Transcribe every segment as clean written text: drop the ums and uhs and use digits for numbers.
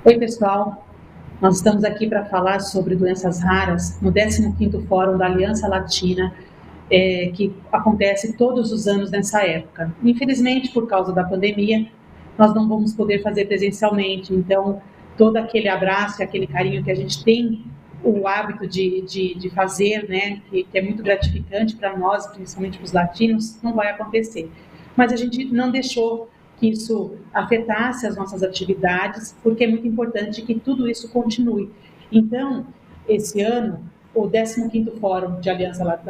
Oi, pessoal. Nós estamos aqui para falar sobre doenças raras no 15º Fórum da Aliança Latina, que acontece todos os anos nessa época. Infelizmente, por causa da pandemia, nós não vamos poder fazer presencialmente, então todo aquele abraço e aquele carinho que a gente tem o hábito de fazer, né, que é muito gratificante para nós, principalmente para os latinos, não vai acontecer. Mas a gente não deixou que isso afetasse as nossas atividades, porque é muito importante que tudo isso continue. Então, esse ano, o 15º Fórum da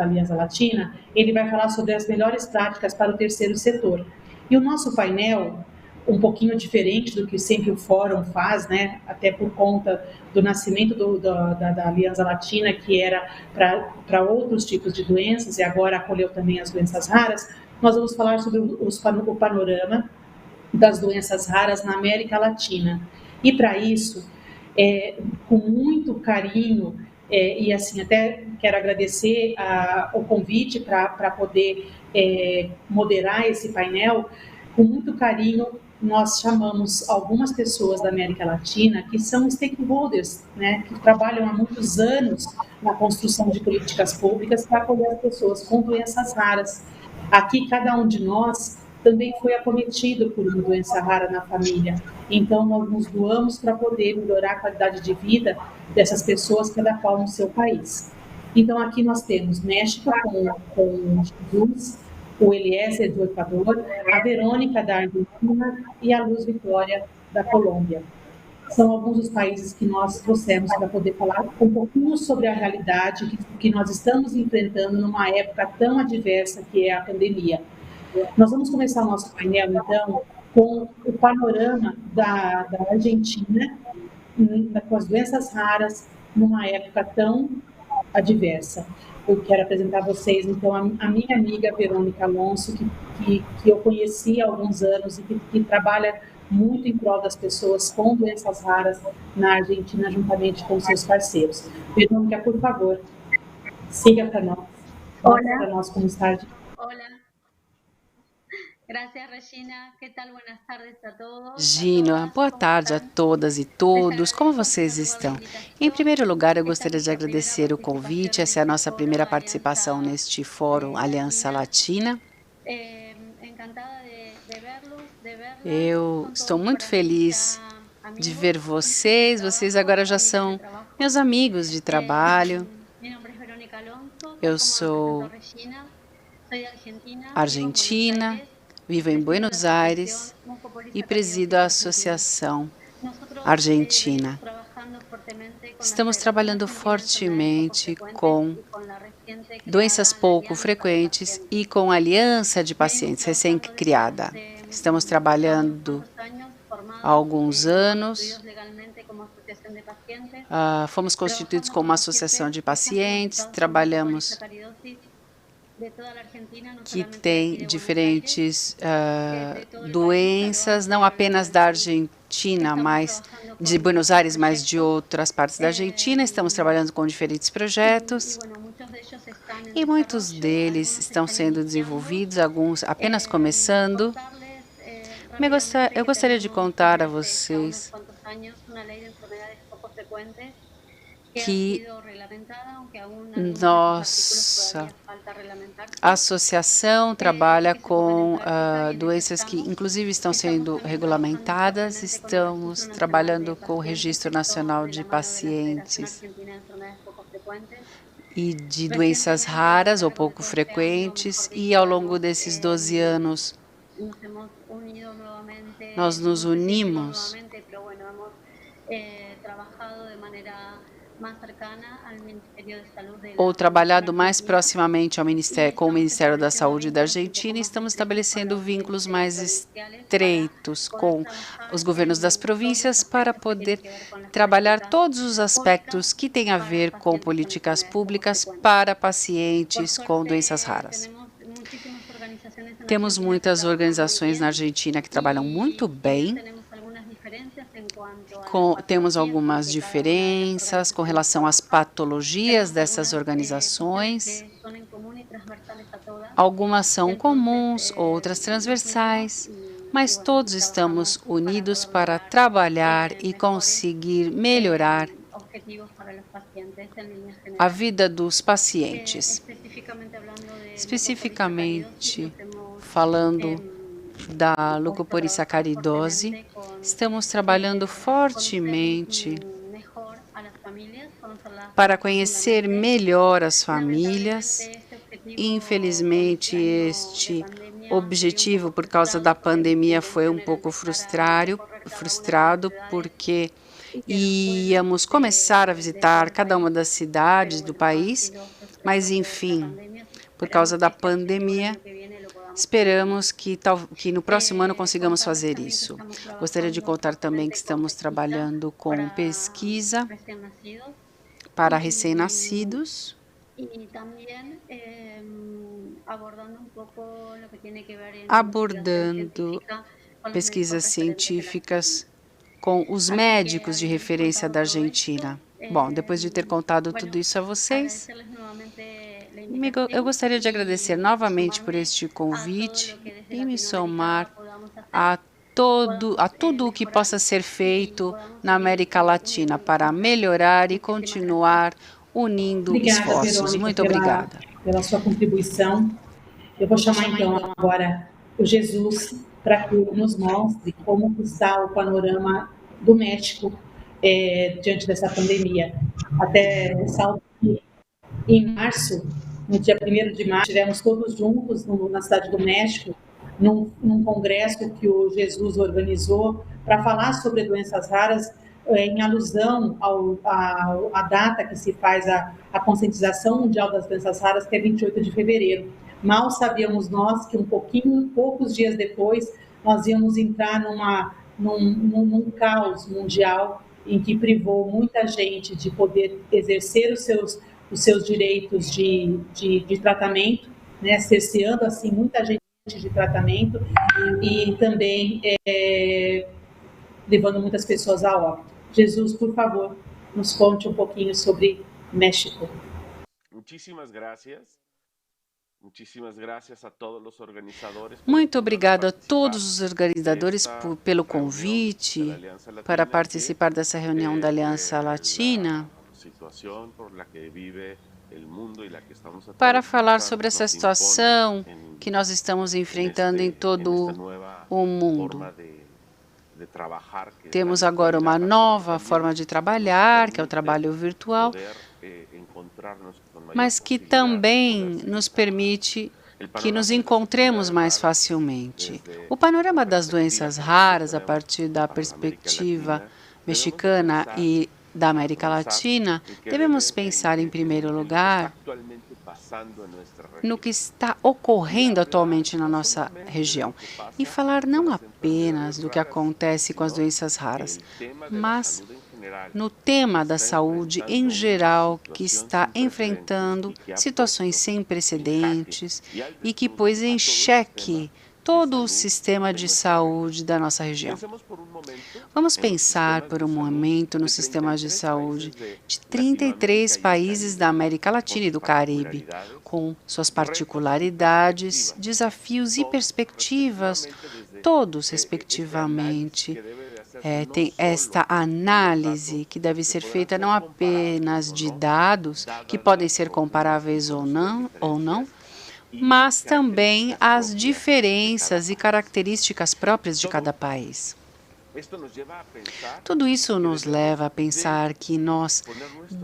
Aliança Latina, ele vai falar sobre as melhores práticas para o terceiro setor. E o nosso painel, um pouquinho diferente do que sempre o Fórum faz, né, até por conta do nascimento da Aliança Latina, que era para outros tipos de doenças, e agora acolheu também as doenças raras, nós vamos falar sobre o panorama das doenças raras na América Latina. E para isso, com muito carinho, e assim, até quero agradecer o convite para poder moderar esse painel, com muito carinho, nós chamamos algumas pessoas da América Latina que são stakeholders, né, que trabalham há muitos anos na construção de políticas públicas para acolher as pessoas com doenças raras. Aqui, cada um de nós também foi acometido por uma doença rara na família. Então, nós nos doamos para poder melhorar a qualidade de vida dessas pessoas, cada qual no seu país. Então, aqui nós temos México com Jesus, o Eliezer do Equador, a Verônica da Argentina e a Luz Vitória da Colômbia. São alguns dos países que nós trouxemos para poder falar um pouquinho sobre a realidade que nós estamos enfrentando numa época tão adversa que é a pandemia. Nós vamos começar o nosso painel, então, com o panorama da Argentina, com as doenças raras, numa época tão adversa. Eu quero apresentar a vocês, então, a minha amiga Verônica Alonso, que eu conheci há alguns anos e que trabalha muito em prol das pessoas com doenças raras na Argentina, juntamente com seus parceiros. Verônica, por favor, siga para nós. Mostre para nós como está. Olá. Gracias, Regina. Que tal? Buenas tardes a todos. Gina, boa tarde a todas e todos. Como vocês estão? Em primeiro lugar, eu gostaria de agradecer o convite. Essa é a nossa primeira participação neste Fórum Aliança Latina. Eu estou muito feliz de ver vocês. Vocês agora já são meus amigos de trabalho. Eu sou argentina, vivo em Buenos Aires e presido a Associação Argentina. Estamos trabalhando fortemente com doenças pouco frequentes e com a Aliança de Pacientes recém-criada. Estamos trabalhando há alguns anos. Fomos constituídos como uma associação de pacientes, trabalhamos que tem diferentes doenças, não apenas da Argentina, mas de Buenos Aires, mas de outras partes da Argentina. Estamos trabalhando com diferentes projetos e muitos deles estão sendo desenvolvidos, alguns apenas começando. Eu gostaria de contar a vocês que nossa associação trabalha com doenças que, inclusive, estão sendo regulamentadas. Estamos trabalhando com o Registro Nacional de Pacientes e de doenças raras ou pouco frequentes. E, ao longo desses 12 anos, nós nos unimos más cercana al Ministerio de Salud de ou la trabalhado mais Argentina. proximamente com o Ministério da Saúde da Argentina, e estamos estabelecendo vínculos mais estreitos com os governos das províncias para poder trabalhar todos os aspectos que têm a ver com políticas públicas para pacientes com doenças raras. Temos muitas organizações na Argentina que trabalham muito bem. Temos algumas diferenças com relação às patologias dessas organizações. Algumas são comuns, outras transversais, mas todos estamos unidos para trabalhar e conseguir melhorar a vida dos pacientes. Especificamente falando da leucoporissacaridose, estamos trabalhando fortemente para conhecer melhor as famílias. Infelizmente, este objetivo, por causa da pandemia, foi um pouco frustrado, porque íamos começar a visitar cada uma das cidades do país, mas, enfim, por causa da pandemia, esperamos que no próximo ano consigamos fazer isso. Gostaria de contar também que estamos trabalhando com pesquisa para recém-nascidos, abordando pesquisas científicas com os médicos de referência da Argentina. Bom, depois de ter contado tudo isso a vocês, eu gostaria de agradecer novamente por este convite e me somar a tudo o que possa ser feito na América Latina para melhorar e continuar unindo esforços. Verônica, Muito obrigada. Pela sua contribuição. Eu vou chamar então agora o Jesus para que nos mostre como está o panorama do México diante dessa pandemia. Até ressalto que em março, no dia 1º de março, estivemos todos juntos na cidade do México, num congresso que o Jesus organizou para falar sobre doenças raras, em alusão à data que se faz a conscientização mundial das doenças raras, que é 28 de fevereiro. Mal sabíamos nós que poucos dias depois, nós íamos entrar num caos mundial em que privou muita gente de poder exercer os seus direitos de tratamento, né, cerceando assim muita gente de tratamento e também levando muitas pessoas a óbito. Jesus, por favor, nos conte um pouquinho sobre México. Muito obrigado a todos os organizadores pelo convite para participar dessa reunião da Aliança Latina, para falar sobre essa situação que nós estamos enfrentando em todo o mundo. Temos agora uma nova forma de trabalhar, que é o trabalho virtual, mas que também nos permite que nos encontremos mais facilmente. O panorama das doenças raras, a partir da perspectiva mexicana e da América Latina, devemos pensar, em primeiro lugar, no que está ocorrendo atualmente na nossa região e falar não apenas do que acontece com as doenças raras, mas no tema da saúde em geral, que está enfrentando situações sem precedentes e que pôs em xeque todo o sistema de saúde da nossa região. Vamos pensar por um momento no sistema de saúde de 33 países da América Latina e do Caribe, com suas particularidades, desafios e perspectivas, todos respectivamente. Tem esta análise que deve ser feita não apenas de dados que podem ser comparáveis ou não, mas também as diferenças e características próprias de cada país. Tudo isso nos leva a pensar que nós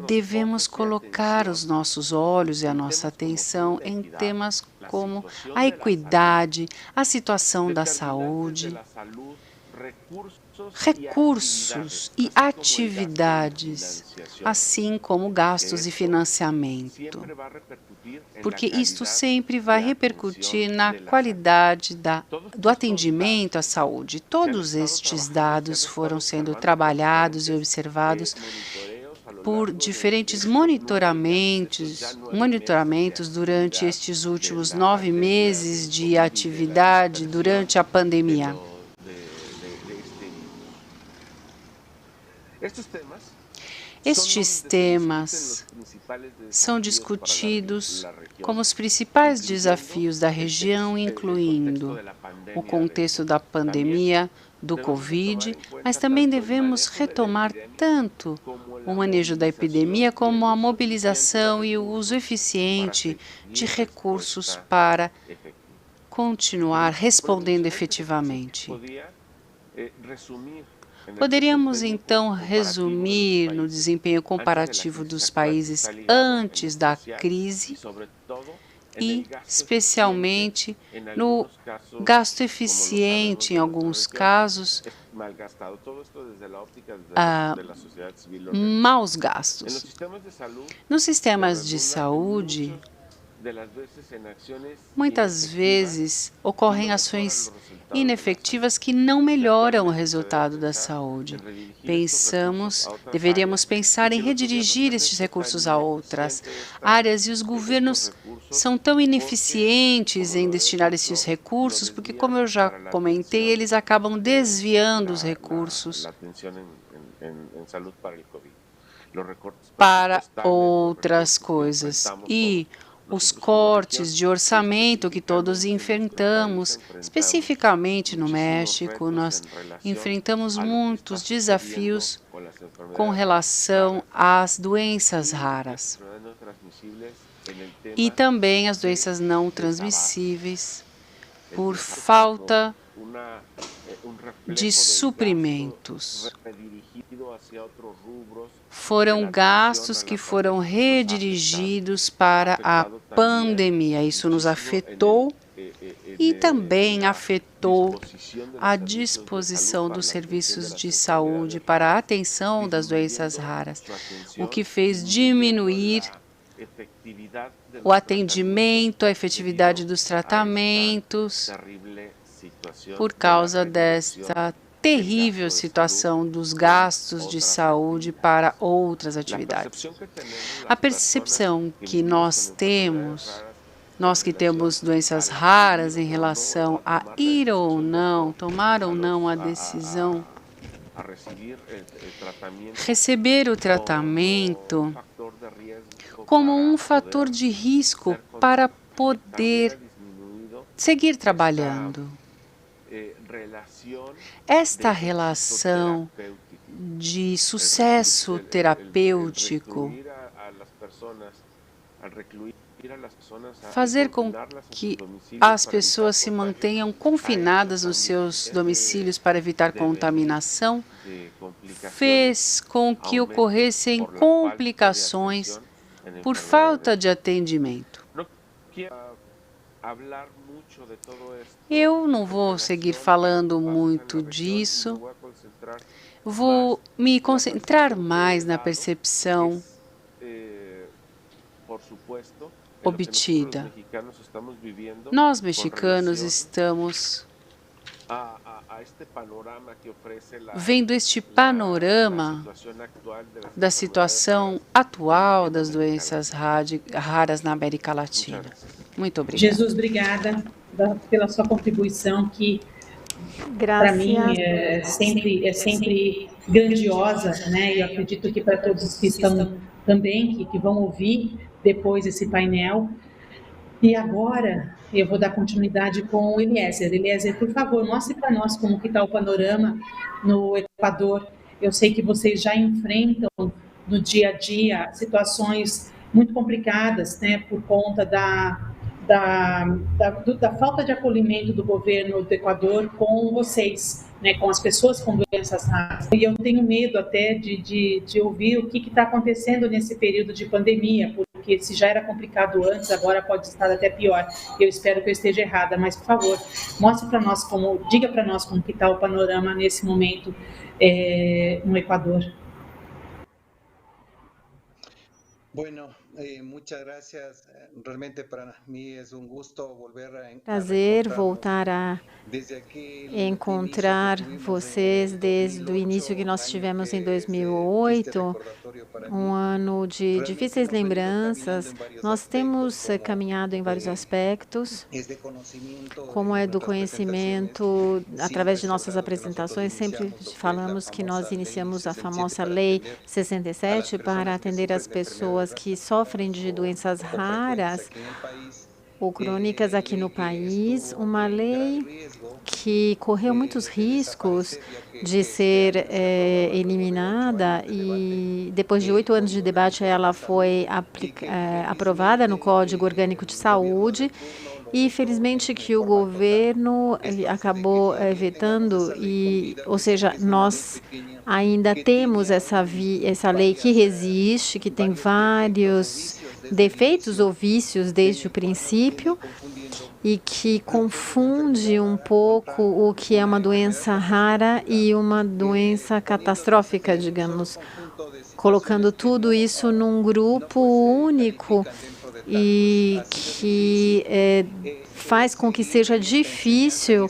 devemos colocar os nossos olhos e a nossa atenção em temas como a equidade, a situação da saúde, recursos e atividades, assim como gastos e financiamento, porque isto sempre vai repercutir na qualidade do atendimento à saúde. Todos estes dados foram sendo trabalhados e observados por diferentes monitoramentos durante estes últimos 9 meses de atividade durante a pandemia. Estes temas são discutidos como os principais desafios da região, incluindo o contexto da pandemia do Covid, mas também devemos retomar tanto o manejo da epidemia como a mobilização e o uso eficiente de recursos para continuar respondendo efetivamente. Poderíamos, então, resumir no desempenho comparativo dos países antes da crise e, especialmente, no gasto eficiente, em alguns casos, maus gastos. Nos sistemas de saúde, muitas vezes ocorrem ações inefetivas que não melhoram o resultado da saúde. Deveríamos pensar em redirigir estes recursos a outras áreas e os governos são tão ineficientes em destinar esses recursos porque, como eu já comentei, eles acabam desviando os recursos para outras coisas. E os cortes de orçamento que todos enfrentamos, especificamente no México, nós enfrentamos muitos desafios com relação às doenças raras e também as doenças não transmissíveis por falta de suprimentos. Foram gastos que foram redirigidos para a pandemia. Isso nos afetou e também afetou a disposição dos serviços de saúde para a atenção das doenças raras, o que fez diminuir o atendimento, a efetividade dos tratamentos por causa desta terrível situação dos gastos de saúde para outras atividades. A percepção que nós temos, nós que temos doenças raras em relação a ir ou não, tomar ou não a decisão, receber o tratamento como um fator de risco para poder seguir trabalhando. Esta relação de sucesso terapêutico, fazer com que as pessoas se mantenham confinadas nos seus domicílios para evitar contaminação, fez com que ocorressem complicações por falta de atendimento. Eu não vou seguir falando muito disso, vou me concentrar mais na percepção obtida. Nós, mexicanos, estamos vendo este panorama da situação atual das doenças raras na América Latina. Muito obrigada. Jesus, obrigada pela sua contribuição, que para mim é sempre grandiosa, né? E eu acredito que para todos os que estão também, que vão ouvir depois esse painel. E agora eu vou dar continuidade com o Eliezer. Eliezer, por favor, mostre para nós como que está o panorama no Equador. Eu sei que vocês já enfrentam no dia a dia situações muito complicadas, né, por conta da falta de acolhimento do governo do Equador com vocês, né, com as pessoas com doenças raras. E eu tenho medo até de ouvir o que está acontecendo nesse período de pandemia, porque se já era complicado antes, agora pode estar até pior. Eu espero que eu esteja errada, mas, por favor, mostre para nós diga para nós como que está o panorama nesse momento no Equador. Prazer voltar a encontrar vocês desde o início que nós tivemos em 2008, um ano de difíceis lembranças. Nós temos caminhado em vários aspectos, como é do conhecimento, através de nossas apresentações, sempre falamos que nós iniciamos a famosa Lei 67 para atender as pessoas que sofrem de doenças raras ou crônicas aqui no país, uma lei que correu muitos riscos de ser eliminada e depois de 8 anos de debate ela foi aprovada no Código Orgânico de Saúde e felizmente que o governo acabou vetando ou seja, nós ainda temos essa lei que resiste, que tem vários defeitos ou vícios desde o princípio e que confunde um pouco o que é uma doença rara e uma doença catastrófica, digamos, colocando tudo isso num grupo único e que faz com que seja difícil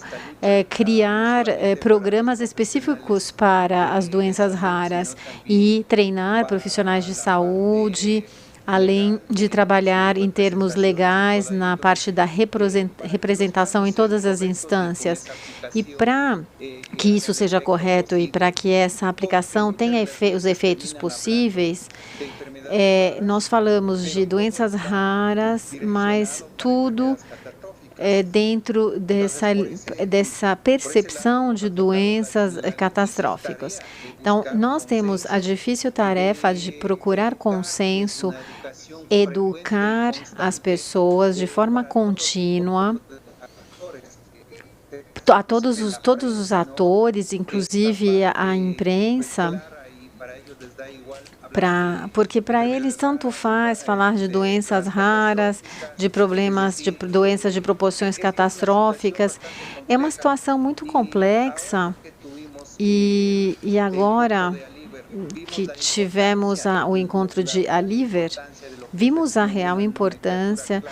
criar programas específicos para as doenças raras e treinar profissionais de saúde, além de trabalhar em termos legais na parte da representação em todas as instâncias. E para que isso seja correto e para que essa aplicação tenha os efeitos possíveis, nós falamos de doenças raras, mas tudo dentro dessa percepção de doenças catastróficas. Então, nós temos a difícil tarefa de procurar consenso, educar as pessoas de forma contínua, a todos os atores, inclusive a imprensa, porque para eles tanto faz falar de doenças raras, de problemas, de doenças de proporções catastróficas. É uma situação muito complexa e agora que tivemos o encontro de Aliver, vimos a real importância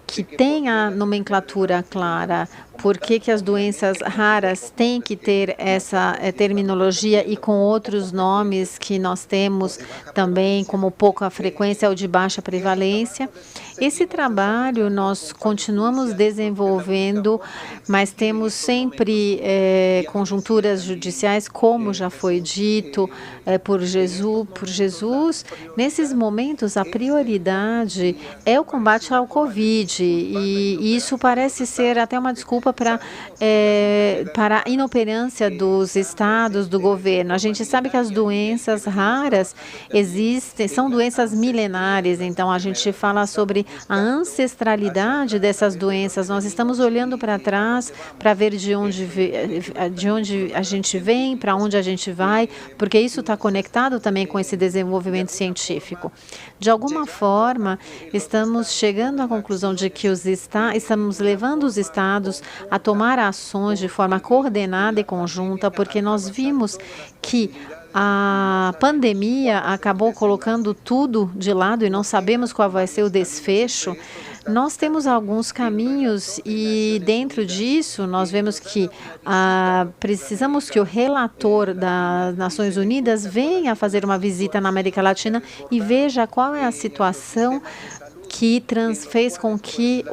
que tem a nomenclatura clara. Por que as doenças raras têm que ter essa terminologia e com outros nomes que nós temos também, como pouca frequência ou de baixa prevalência? Esse trabalho nós continuamos desenvolvendo, mas temos sempre conjunturas judiciais, como já foi dito por Jesus. Nesses momentos, a prioridade é o combate ao Covid, e isso parece ser até uma desculpa para a inoperância dos estados, do governo. A gente sabe que as doenças raras são doenças milenares, então a gente fala sobre a ancestralidade dessas doenças. Nós estamos olhando para trás para ver de onde a gente vem, para onde a gente vai, porque isso está conectado também com esse desenvolvimento científico. De alguma forma, estamos chegando à conclusão de que estamos levando os estados a tomar ações de forma coordenada e conjunta, porque nós vimos que a pandemia acabou colocando tudo de lado e não sabemos qual vai ser o desfecho. Nós temos alguns caminhos e dentro disso nós vemos que precisamos que o relator das Nações Unidas venha fazer uma visita na América Latina e veja qual é a situação que fez com que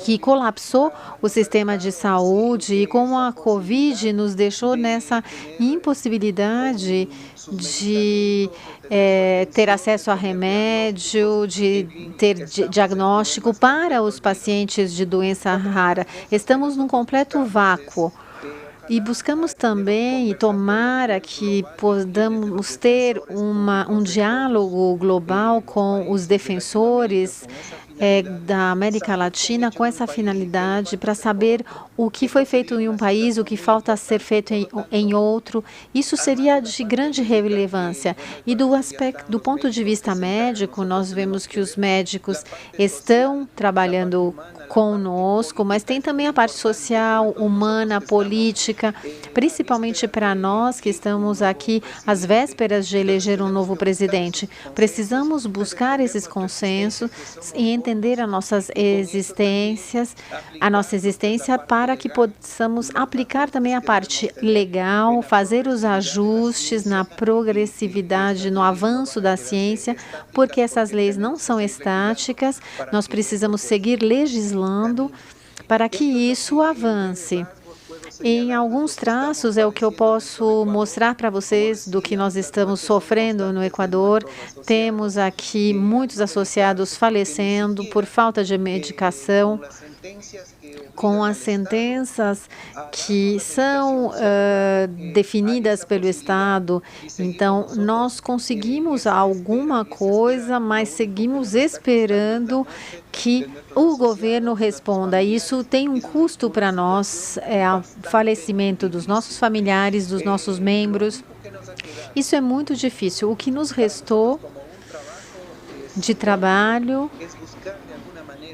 que colapsou o sistema de saúde e como a Covid nos deixou nessa impossibilidade de ter acesso a remédio, de ter diagnóstico para os pacientes de doença rara. Estamos num completo vácuo. E buscamos também, e tomara que podamos ter um diálogo global com os defensores da América Latina com essa finalidade para saber o que foi feito em um país, o que falta ser feito em outro. Isso seria de grande relevância. E do ponto de vista médico, nós vemos que os médicos estão trabalhando conosco, mas tem também a parte social, humana, política, principalmente para nós que estamos aqui às vésperas de eleger um novo presidente. Precisamos buscar esses consensos e entender a nossa existência para que possamos aplicar também a parte legal, fazer os ajustes na progressividade, no avanço da ciência, porque essas leis não são estáticas, nós precisamos seguir legislando para que isso avance. Em alguns traços é o que eu posso mostrar para vocês do que nós estamos sofrendo no Equador. Temos aqui muitos associados falecendo por falta de medicação, com as sentenças que são definidas pelo Estado. Então, nós conseguimos alguma coisa, mas seguimos esperando que o governo responda. Isso tem um custo para nós, o falecimento dos nossos familiares, dos nossos membros. Isso é muito difícil. O que nos restou de trabalho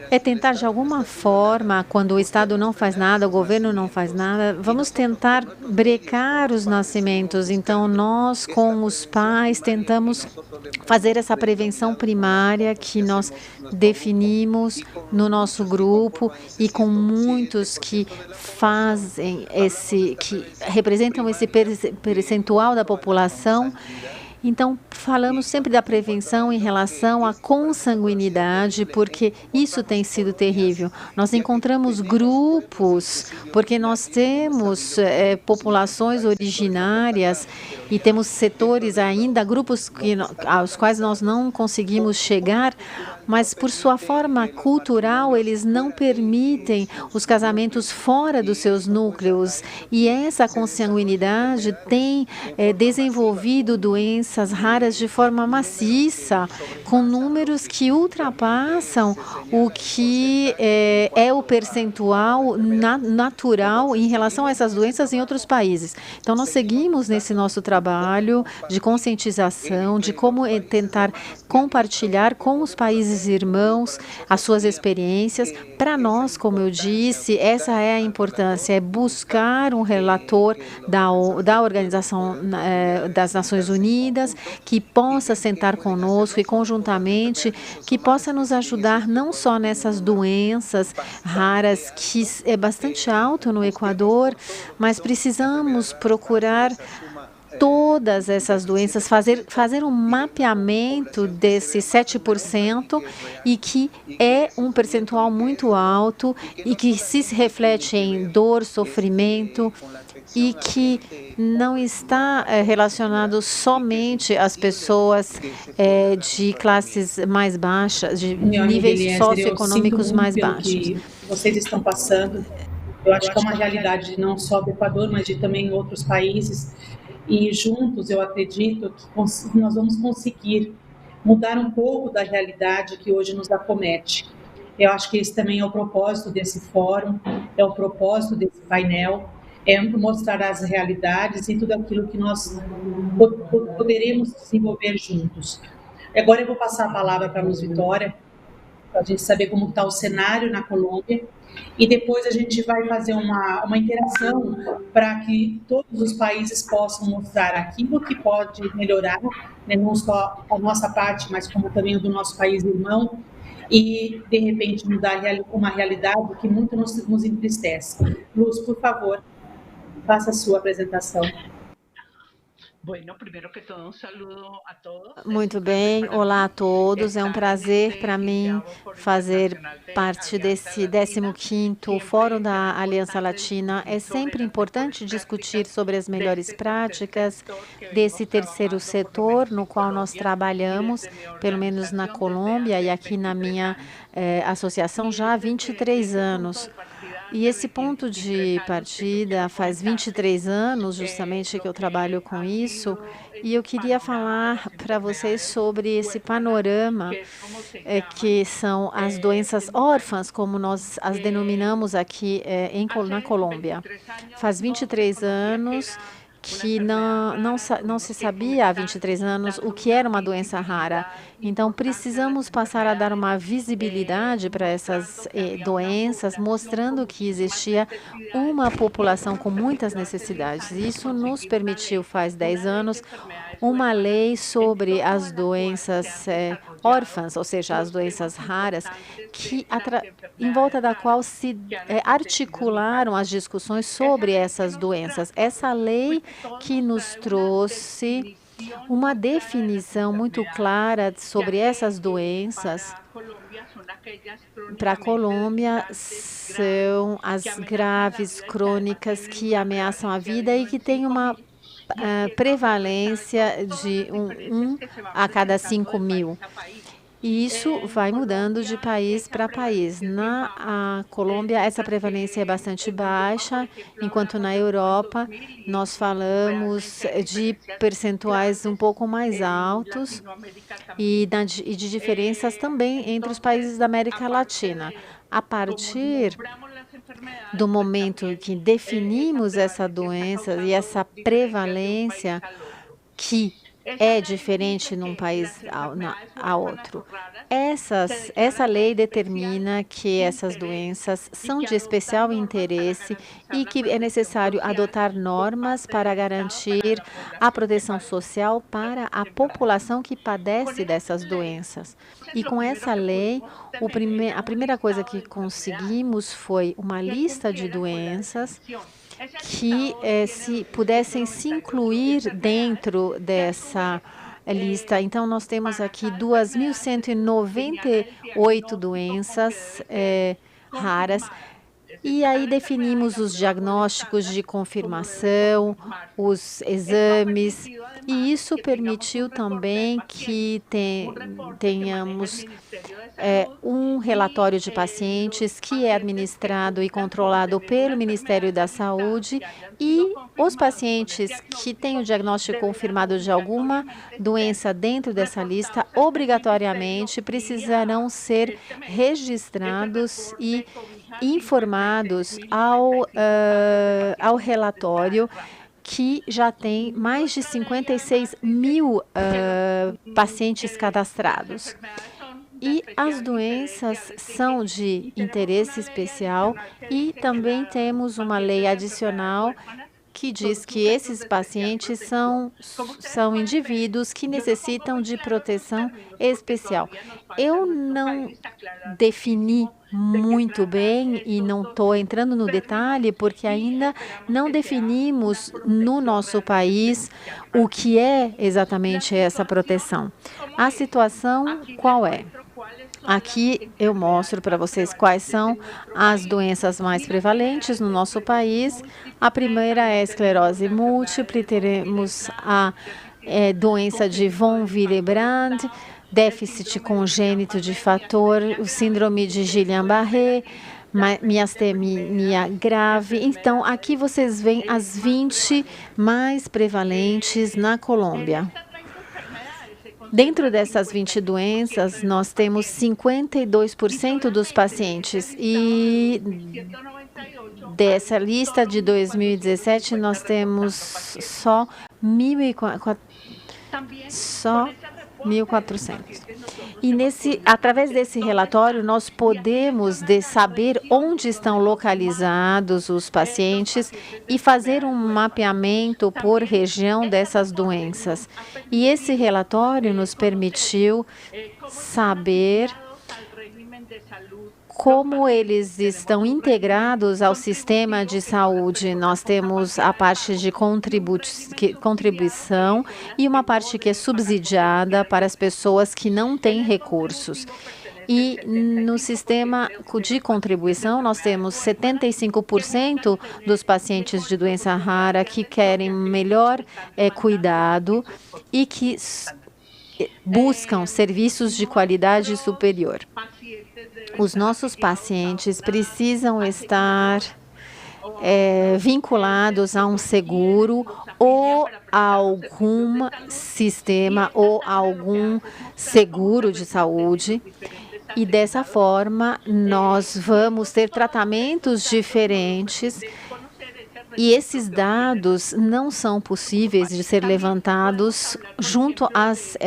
é tentar, de alguma forma, quando o Estado não faz nada, o governo não faz nada, vamos tentar brecar os nascimentos. Então, nós, com os pais, tentamos fazer essa prevenção primária que nós definimos no nosso grupo e com muitos que que representam esse percentual da população. Então, falamos sempre da prevenção em relação à consanguinidade, porque isso tem sido terrível. Nós encontramos grupos, porque nós temos populações originárias e temos setores ainda, grupos aos quais nós não conseguimos chegar, mas por sua forma cultural, eles não permitem os casamentos fora dos seus núcleos. E essa consanguinidade tem desenvolvido doenças raras de forma maciça, com números que ultrapassam o que é o percentual natural em relação a essas doenças em outros países. Então, nós seguimos nesse nosso trabalho de conscientização, de como tentar compartilhar com os países irmãos as suas experiências. Para nós, como eu disse, essa é a importância, é buscar um relator da Organização das Nações Unidas que possa sentar conosco e conjuntamente que possa nos ajudar não só nessas doenças raras, que é bastante alto no Equador, mas precisamos procurar todas essas doenças, fazer um mapeamento desses 7% e que é um percentual muito alto e que se reflete em dor, sofrimento e que não está relacionado somente às pessoas de classes mais baixas, de níveis socioeconômicos mais baixos. Que vocês estão passando. Eu acho que é uma realidade não só do Equador, mas de também outros países. E juntos, eu acredito que nós vamos conseguir mudar um pouco da realidade que hoje nos acomete. Eu acho que esse também é o propósito desse fórum, é o propósito desse painel, é mostrar as realidades e tudo aquilo que nós poderemos desenvolver juntos. Agora eu vou passar a palavra para a Luz Vitória, para a gente saber como está o cenário na Colômbia, e depois a gente vai fazer uma interação para que todos os países possam mostrar aquilo que pode melhorar, né, não só a nossa parte, mas como também o do nosso país irmão, e, de repente, mudar uma realidade que muito nos entristece. Luz, por favor, faça a sua apresentação. Muito bem, olá a todos, é um prazer para mim fazer parte desse 15º Fórum da Aliança Latina. É sempre importante discutir sobre as melhores práticas desse terceiro setor no qual nós trabalhamos, pelo menos na Colômbia e aqui na minha associação já há 23 anos. E esse ponto de partida faz 23 anos, justamente, que eu trabalho com isso, e eu queria falar para vocês sobre esse panorama que são as doenças órfãs, como nós as denominamos aqui na Colômbia. Faz 23 anos que não se sabia há 23 anos o que era uma doença rara. Então, precisamos passar a dar uma visibilidade para essas doenças, mostrando que existia uma população com muitas necessidades. Isso nos permitiu, faz 10 anos, uma lei sobre as doenças órfãs, ou seja, as doenças raras, em volta da qual se articularam as discussões sobre essas doenças. Essa lei que nos trouxe uma definição muito clara sobre essas doenças. Para a Colômbia, são as graves, crônicas, que ameaçam a vida e que têm uma prevalência de 1 a cada 5.000. E isso vai mudando de país para país. Na Colômbia, essa prevalência é bastante baixa, enquanto na Europa nós falamos de percentuais um pouco mais altos e de diferenças também entre os países da América Latina. A partir do momento que definimos essa doença e essa prevalência, que é diferente num país a outro. Essa lei determina que essas doenças são de especial interesse e que é necessário adotar normas para garantir a proteção social para a população que padece dessas doenças. E com essa lei, a primeira coisa que conseguimos foi uma lista de doenças que se pudessem se incluir dentro dessa lista. Então, nós temos aqui 2.198 doenças raras. E aí definimos os diagnósticos de confirmação, os exames, e isso permitiu também que tenhamos um relatório de pacientes que é administrado e controlado pelo Ministério da Saúde, e os pacientes que têm o diagnóstico confirmado de alguma doença dentro dessa lista, obrigatoriamente precisarão ser registrados e informados ao relatório, que já tem mais de 56.000 pacientes cadastrados. E as doenças são de interesse especial, e também temos uma lei adicional que diz que esses pacientes são indivíduos que necessitam de proteção especial. Eu não defini muito bem e não estou entrando no detalhe, porque ainda não definimos no nosso país o que é exatamente essa proteção. A situação qual é? Aqui eu mostro para vocês quais são as doenças mais prevalentes no nosso país. A primeira é a esclerose múltipla, teremos a doença de von Willebrand, déficit congênito de fator, o síndrome de Guillain-Barré, miastenia grave. Então, aqui vocês veem as 20 mais prevalentes na Colômbia. Dentro dessas 20 doenças, nós temos 52% dos pacientes, e dessa lista de 2017, nós temos só 1.400. E através desse relatório, nós podemos saber onde estão localizados os pacientes e fazer um mapeamento por região dessas doenças. E esse relatório nos permitiu saber como eles estão integrados ao sistema de saúde. Nós temos a parte de contribuição e uma parte que é subsidiada para as pessoas que não têm recursos. E no sistema de contribuição, nós temos 75% dos pacientes de doença rara que querem melhor cuidado e que buscam serviços de qualidade superior. Os nossos pacientes precisam estar vinculados a um seguro ou a algum sistema ou a algum seguro de saúde. E dessa forma, nós vamos ter tratamentos diferentes e esses dados não são possíveis de ser levantados junto às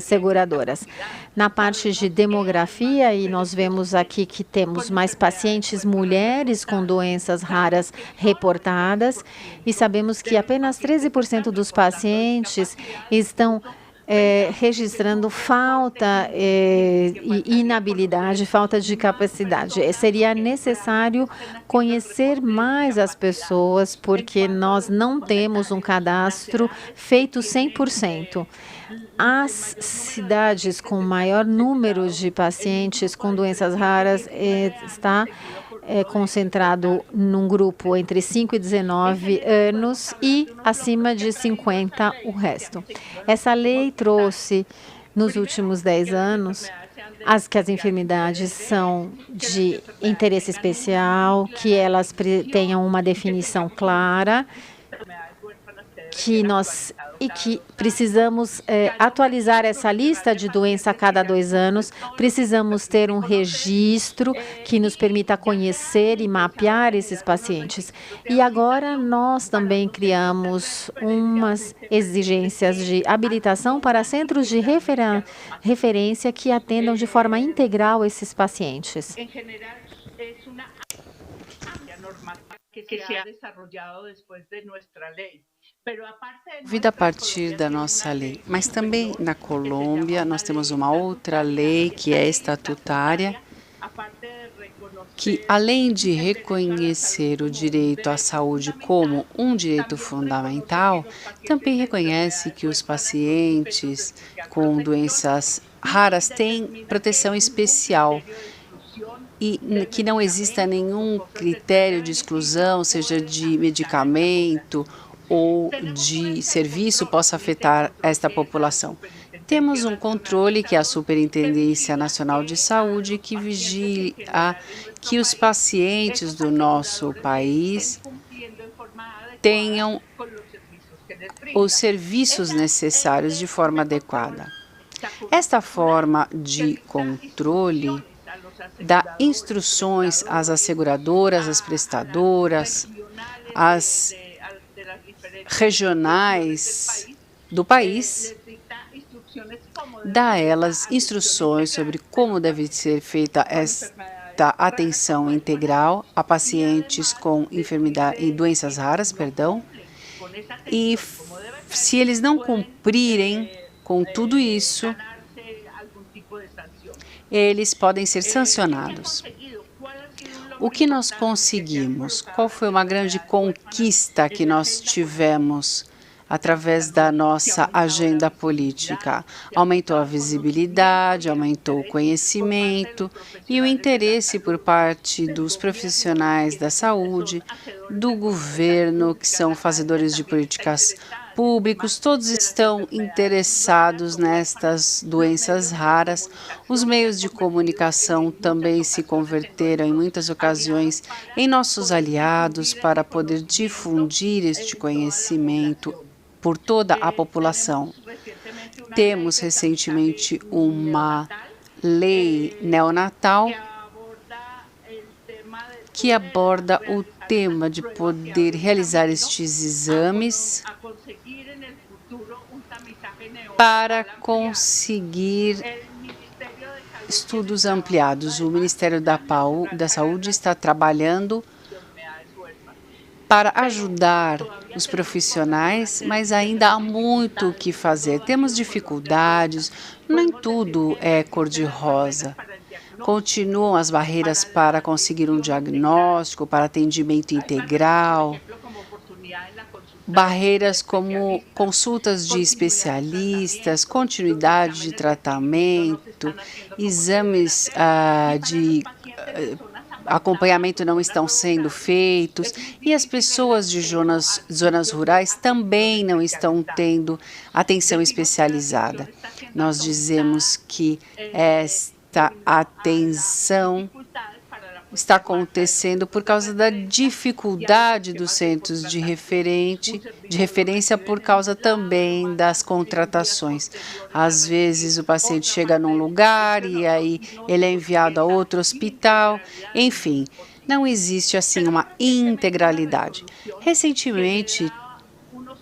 seguradoras. Na parte de demografia, e nós vemos aqui que temos mais pacientes mulheres com doenças raras reportadas, e sabemos que apenas 13% dos pacientes estão registrando falta e inabilidade, falta de capacidade. Seria necessário conhecer mais as pessoas, porque nós não temos um cadastro feito 100%. As cidades com maior número de pacientes com doenças raras está concentrado num grupo entre 5 e 19 anos e acima de 50 o resto. Essa lei trouxe, nos últimos 10 anos, que as enfermidades são de interesse especial, que elas tenham uma definição clara, que precisamos atualizar essa lista de doença a cada 2 anos, precisamos ter um registro que nos permita conhecer e mapear esses pacientes. E agora nós também criamos umas exigências de habilitação para centros de referência que atendam de forma integral esses pacientes. Vida a partir da nossa lei. Mas também na Colômbia nós temos uma outra lei que é estatutária, que além de reconhecer o direito à saúde como um direito fundamental, também reconhece que os pacientes com doenças raras têm proteção especial e que não exista nenhum critério de exclusão, seja de medicamento ou de serviço, possa afetar esta população. Temos um controle, que é a Superintendência Nacional de Saúde, que vigia que os pacientes do nosso país tenham os serviços necessários de forma adequada. Esta forma de controle dá instruções às asseguradoras, às prestadoras, às regionais do país, dá a elas instruções sobre como deve ser feita esta atenção integral a pacientes com enfermidade e doenças raras, e se eles não cumprirem com tudo isso, eles podem ser sancionados. O que nós conseguimos? Qual foi uma grande conquista que nós tivemos através da nossa agenda política? Aumentou a visibilidade, aumentou o conhecimento e o interesse por parte dos profissionais da saúde, do governo, que são fazedores de políticas públicos, todos estão interessados nestas doenças raras. Os meios de comunicação também se converteram, em muitas ocasiões, em nossos aliados para poder difundir este conhecimento por toda a população. Temos recentemente uma lei neonatal que aborda o tema de poder realizar estes exames para conseguir estudos ampliados. O Ministério da Saúde está trabalhando para ajudar os profissionais, mas ainda há muito o que fazer. Temos dificuldades, nem tudo é cor-de-rosa. Continuam as barreiras para conseguir um diagnóstico, para atendimento integral, barreiras como consultas de especialistas, continuidade de tratamento, exames de acompanhamento não estão sendo feitos e as pessoas de zonas rurais também não estão tendo atenção especializada. Nós dizemos que esta atenção está acontecendo por causa da dificuldade dos centros de referência, por causa também das contratações. Às vezes o paciente chega num lugar e aí ele é enviado a outro hospital, enfim, não existe assim uma integralidade. Recentemente,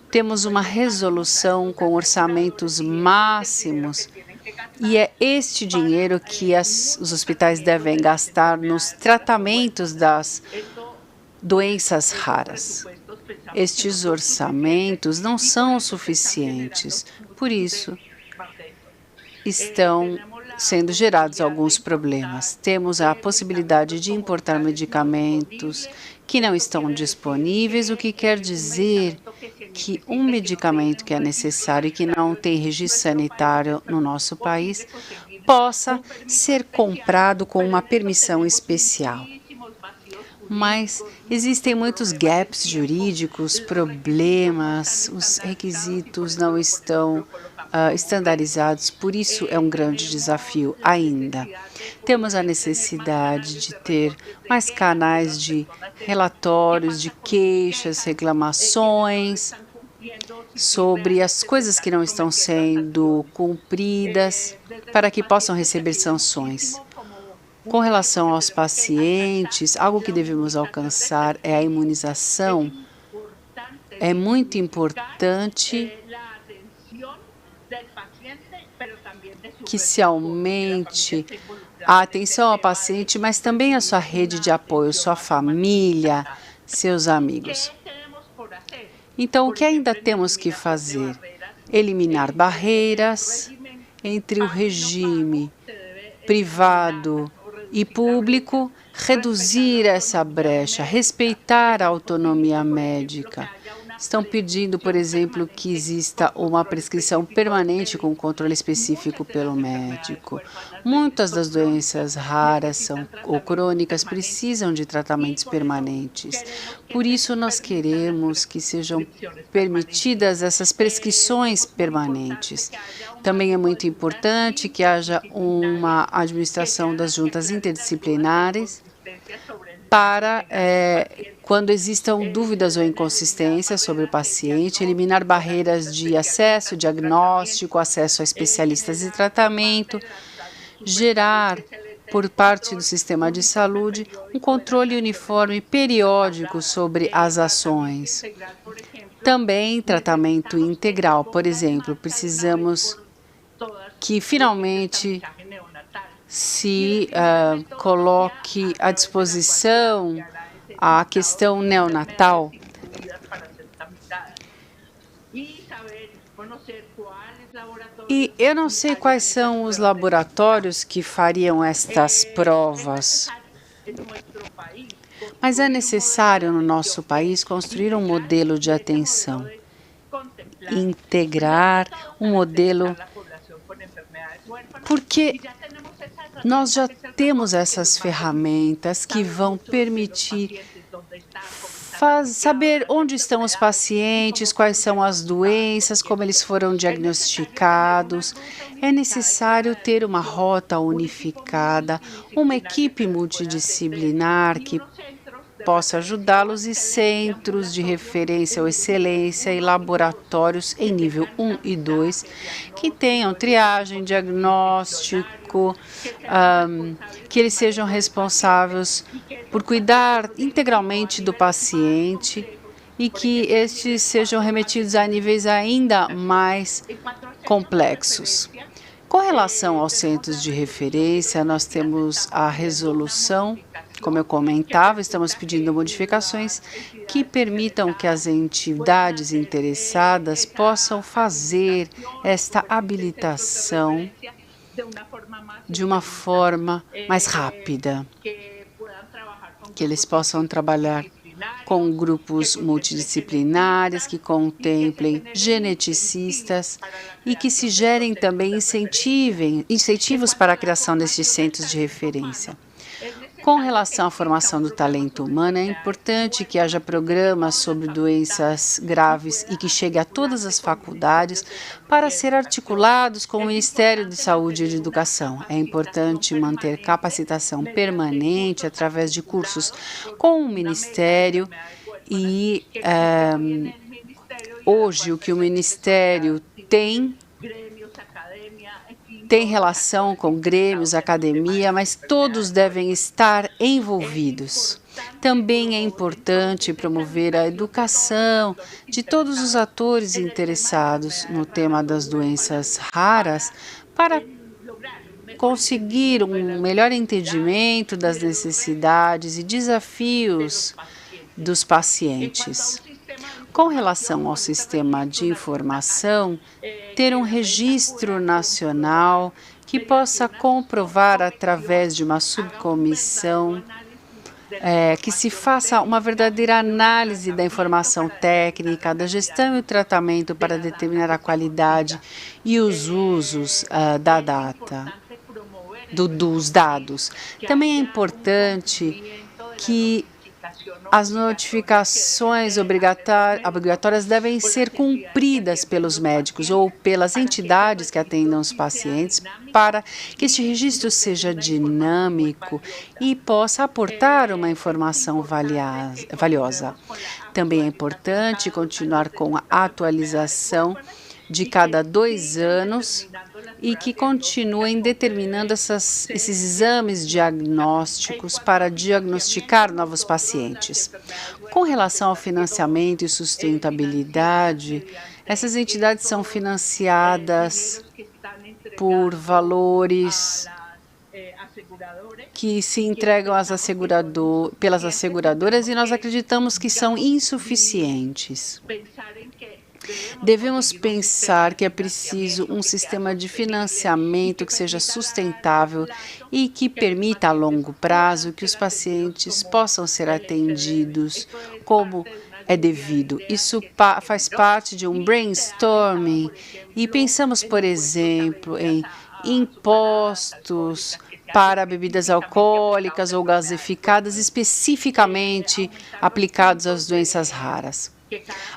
temos uma resolução com orçamentos máximos e é este dinheiro que os hospitais devem gastar nos tratamentos das doenças raras. Estes orçamentos não são suficientes, por isso estão sendo gerados alguns problemas. Temos a possibilidade de importar medicamentos que não estão disponíveis, o que quer dizer que um medicamento que é necessário e que não tem registro sanitário no nosso país possa ser comprado com uma permissão especial. Mas existem muitos gaps jurídicos, problemas, os requisitos não estão estandarizados, por isso é um grande desafio ainda. Temos a necessidade de ter mais canais de relatórios, de queixas, reclamações sobre as coisas que não estão sendo cumpridas, para que possam receber sanções. Com relação aos pacientes, algo que devemos alcançar é a imunização. É muito importante que se aumente a atenção ao paciente, mas também a sua rede de apoio, sua família, seus amigos. Então, o que ainda temos que fazer? Eliminar barreiras entre o regime privado e público, reduzir essa brecha, respeitar a autonomia médica. Estão pedindo, por exemplo, que exista uma prescrição permanente com controle específico pelo médico. Muitas das doenças raras ou crônicas precisam de tratamentos permanentes. Por isso, nós queremos que sejam permitidas essas prescrições permanentes. Também é muito importante que haja uma administração das juntas interdisciplinares para, quando existam dúvidas ou inconsistências sobre o paciente, eliminar barreiras de acesso, diagnóstico, acesso a especialistas de tratamento, gerar, por parte do sistema de saúde, um controle uniforme periódico sobre as ações. Também tratamento integral, por exemplo, precisamos que finalmente se coloque à disposição a questão neonatal e eu não sei quais são os laboratórios que fariam estas provas, mas é necessário no nosso país construir um modelo de atenção, integrar um modelo, porque nós já temos essas ferramentas que vão permitir saber onde estão os pacientes, quais são as doenças, como eles foram diagnosticados. É necessário ter uma rota unificada, uma equipe multidisciplinar que possa ajudá-los e centros de referência ou excelência e laboratórios em nível 1 e 2 que tenham triagem, diagnóstico, que eles sejam responsáveis por cuidar integralmente do paciente e que estes sejam remetidos a níveis ainda mais complexos. Com relação aos centros de referência, nós temos a resolução. Como eu comentava, estamos pedindo modificações que permitam que as entidades interessadas possam fazer esta habilitação de uma forma mais rápida, que eles possam trabalhar com grupos multidisciplinares que contemplem geneticistas e que se gerem também incentivos para a criação desses centros de referência. Com relação à formação do talento humano, é importante que haja programas sobre doenças graves e que chegue a todas as faculdades para ser articulados com o Ministério de Saúde e de Educação. É importante manter capacitação permanente através de cursos com o Ministério e hoje o que o Ministério tem relação com grêmios, academia, mas todos devem estar envolvidos. Também é importante promover a educação de todos os atores interessados no tema das doenças raras para conseguir um melhor entendimento das necessidades e desafios dos pacientes. Com relação ao sistema de informação, ter um registro nacional que possa comprovar através de uma subcomissão que se faça uma verdadeira análise da informação técnica, da gestão e o tratamento para determinar a qualidade e os usos da data, dos dados. Também é importante que as notificações obrigatórias devem ser cumpridas pelos médicos ou pelas entidades que atendam os pacientes para que este registro seja dinâmico e possa aportar uma informação valiosa. Também é importante continuar com a atualização de cada 2 anos e que continuem determinando esses exames diagnósticos para diagnosticar novos pacientes. Com relação ao financiamento e sustentabilidade, essas entidades são financiadas por valores que se entregam pelas asseguradoras e nós acreditamos que são insuficientes. Devemos pensar que é preciso um sistema de financiamento que seja sustentável e que permita a longo prazo que os pacientes possam ser atendidos como é devido. Isso faz parte de um brainstorming e pensamos, por exemplo, em impostos para bebidas alcoólicas ou gaseificadas especificamente aplicados às doenças raras.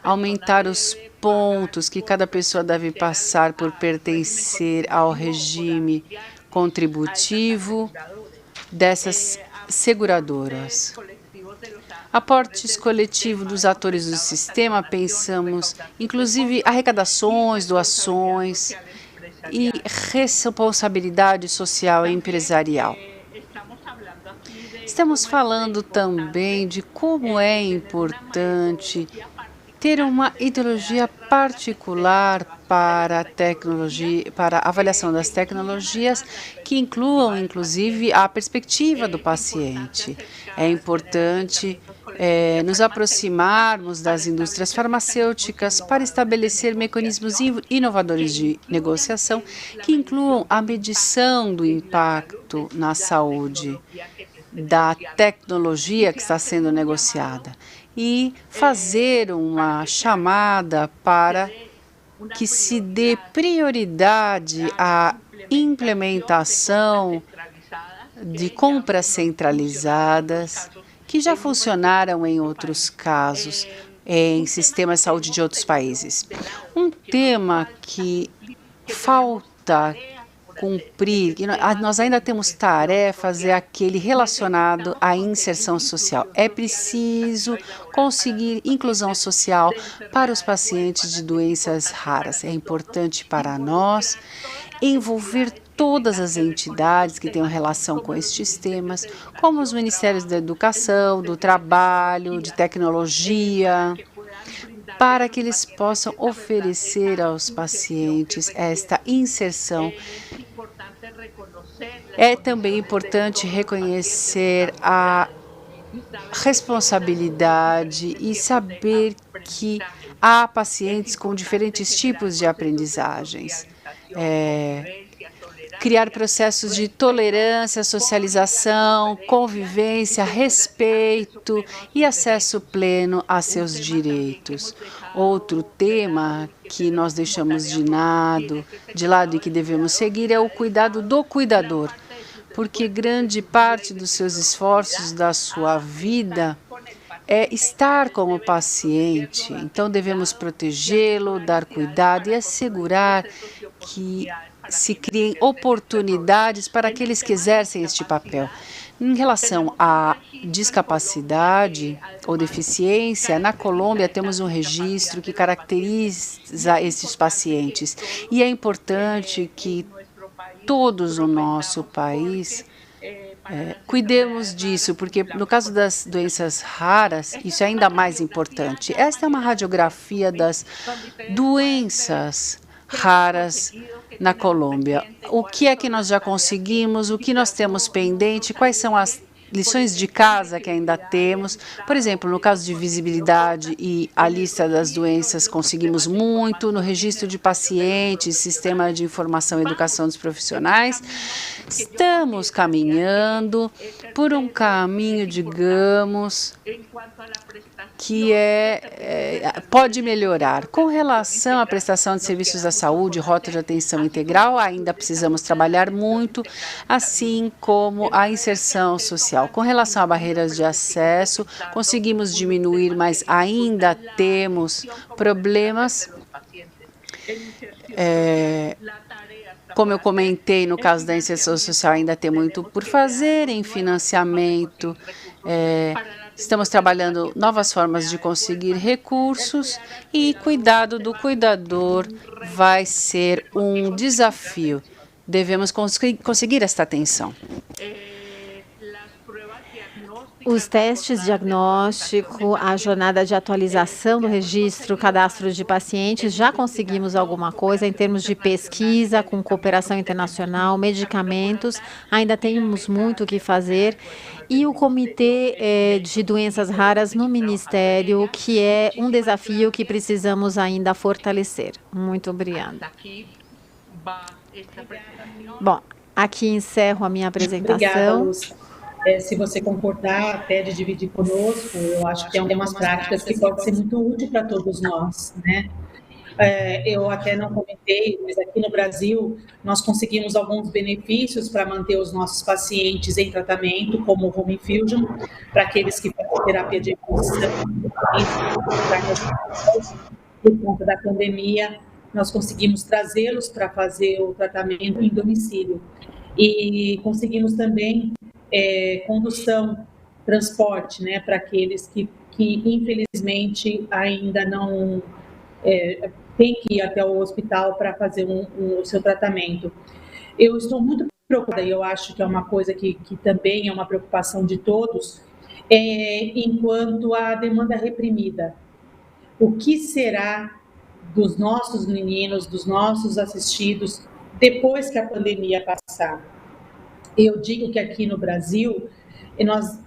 Aumentar os pontos que cada pessoa deve passar por pertencer ao regime contributivo dessas seguradoras. Aportes coletivos dos atores do sistema, pensamos, inclusive arrecadações, doações e responsabilidade social e empresarial. Estamos falando também de como é importante ter uma ideologia particular para a tecnologia, para a avaliação das tecnologias que incluam, inclusive, a perspectiva do paciente. É importante nos aproximarmos das indústrias farmacêuticas para estabelecer mecanismos inovadores de negociação que incluam a medição do impacto na saúde da tecnologia que está sendo negociada e fazer uma chamada para que se dê prioridade à implementação de compras centralizadas que já funcionaram em outros casos, em sistemas de saúde de outros países. Um tema que falta cumprir, nós ainda temos tarefas, é aquele relacionado à inserção social. É preciso conseguir inclusão social para os pacientes de doenças raras. É importante para nós envolver todas as entidades que tenham relação com estes temas, como os Ministérios da Educação, do Trabalho, de Tecnologia, para que eles possam oferecer aos pacientes esta inserção. É também importante reconhecer a responsabilidade e saber que há pacientes com diferentes tipos de aprendizagens. Criar processos de tolerância, socialização, convivência, respeito e acesso pleno a seus direitos. Outro tema que nós deixamos de lado e que devemos seguir é o cuidado do cuidador. porque grande parte dos seus esforços, da sua vida, é estar com o paciente. Então, devemos protegê-lo, dar cuidado e assegurar que se criem oportunidades para aqueles que exercem este papel. Em relação à discapacidade ou deficiência, na Colômbia temos um registro que caracteriza esses pacientes. E é importante que todos no nosso país cuidemos disso, porque no caso das doenças raras, isso é ainda mais importante. Esta é uma radiografia das doenças raras na Colômbia. O que é que nós já conseguimos, o que nós temos pendente, quais são as lições de casa que ainda temos. Por exemplo, no caso de visibilidade e a lista das doenças, conseguimos muito. No registro de pacientes, sistema de informação e educação dos profissionais, estamos caminhando por um caminho, digamos, que pode melhorar. Com relação à prestação de serviços da saúde, rota de atenção integral, ainda precisamos trabalhar muito, assim como a inserção social. Com relação a barreiras de acesso, conseguimos diminuir, mas ainda temos problemas. Como eu comentei, no caso da inserção social, ainda tem muito por fazer em financiamento. Estamos trabalhando novas formas de conseguir recursos e cuidado do cuidador vai ser um desafio. Devemos conseguir esta atenção. Os testes diagnóstico, a jornada de atualização do registro, cadastro de pacientes, já conseguimos alguma coisa em termos de pesquisa, com cooperação internacional, medicamentos, ainda temos muito o que fazer. E o Comitê de Doenças Raras no Ministério, que é um desafio que precisamos ainda fortalecer. Muito obrigada. Bom, aqui encerro a minha apresentação. Obrigada, Luz. Se você concordar até de dividir conosco, eu acho que é umas práticas que pode ser muito útil para todos nós, né? Eu até não comentei, mas aqui no Brasil nós conseguimos alguns benefícios para manter os nossos pacientes em tratamento, como o home infusion, para aqueles que fazem terapia de reposição. Por conta da pandemia, nós conseguimos trazê-los para fazer o tratamento em domicílio. E conseguimos também condução, transporte, né, para aqueles que infelizmente ainda não têm que ir até o hospital para fazer o seu tratamento. Eu estou muito preocupada, e eu acho que é uma coisa que também é uma preocupação de todos, enquanto a demanda reprimida. O que será dos nossos meninos, dos nossos assistidos, depois que a pandemia passar? Eu digo que aqui no Brasil,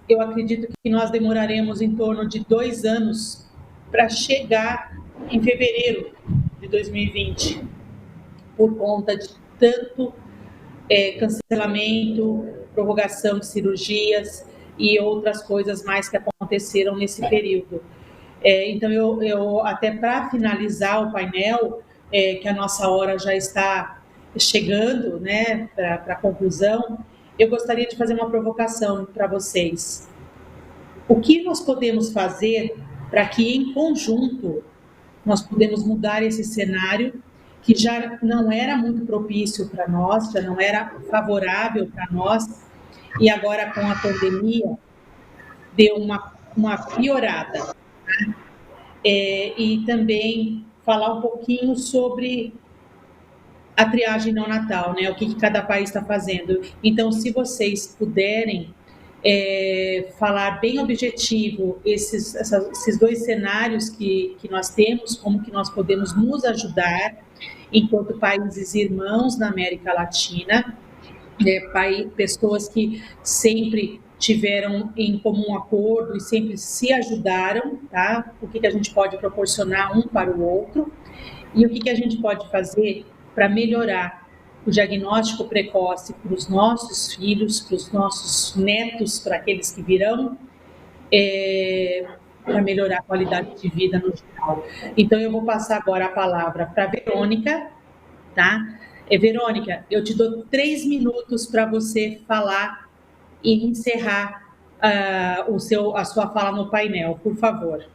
eu acredito que nós demoraremos em torno de 2 anos para chegar em fevereiro de 2020, por conta de tanto cancelamento, prorrogação de cirurgias e outras coisas mais que aconteceram nesse período. Então, eu até para finalizar o painel, que a nossa hora já está chegando, né, para a conclusão, eu gostaria de fazer uma provocação para vocês. O que nós podemos fazer para que, em conjunto, nós podemos mudar esse cenário que já não era muito propício para nós, já não era favorável para nós, e agora com a pandemia deu uma piorada. Né? E também falar um pouquinho sobre a triagem neonatal, né? O que cada país está fazendo. Então, se vocês puderem falar bem objetivo esses 2 cenários que nós temos, como que nós podemos nos ajudar enquanto países irmãos na América Latina, pessoas que sempre tiveram em comum acordo e sempre se ajudaram, tá? O que a gente pode proporcionar um para o outro e o que a gente pode fazer para melhorar o diagnóstico precoce para os nossos filhos, para os nossos netos, para aqueles que virão, para melhorar a qualidade de vida no geral. Então, eu vou passar agora a palavra para a Verônica, tá? Verônica, eu te dou 3 minutos para você falar e encerrar a sua fala no painel, por favor.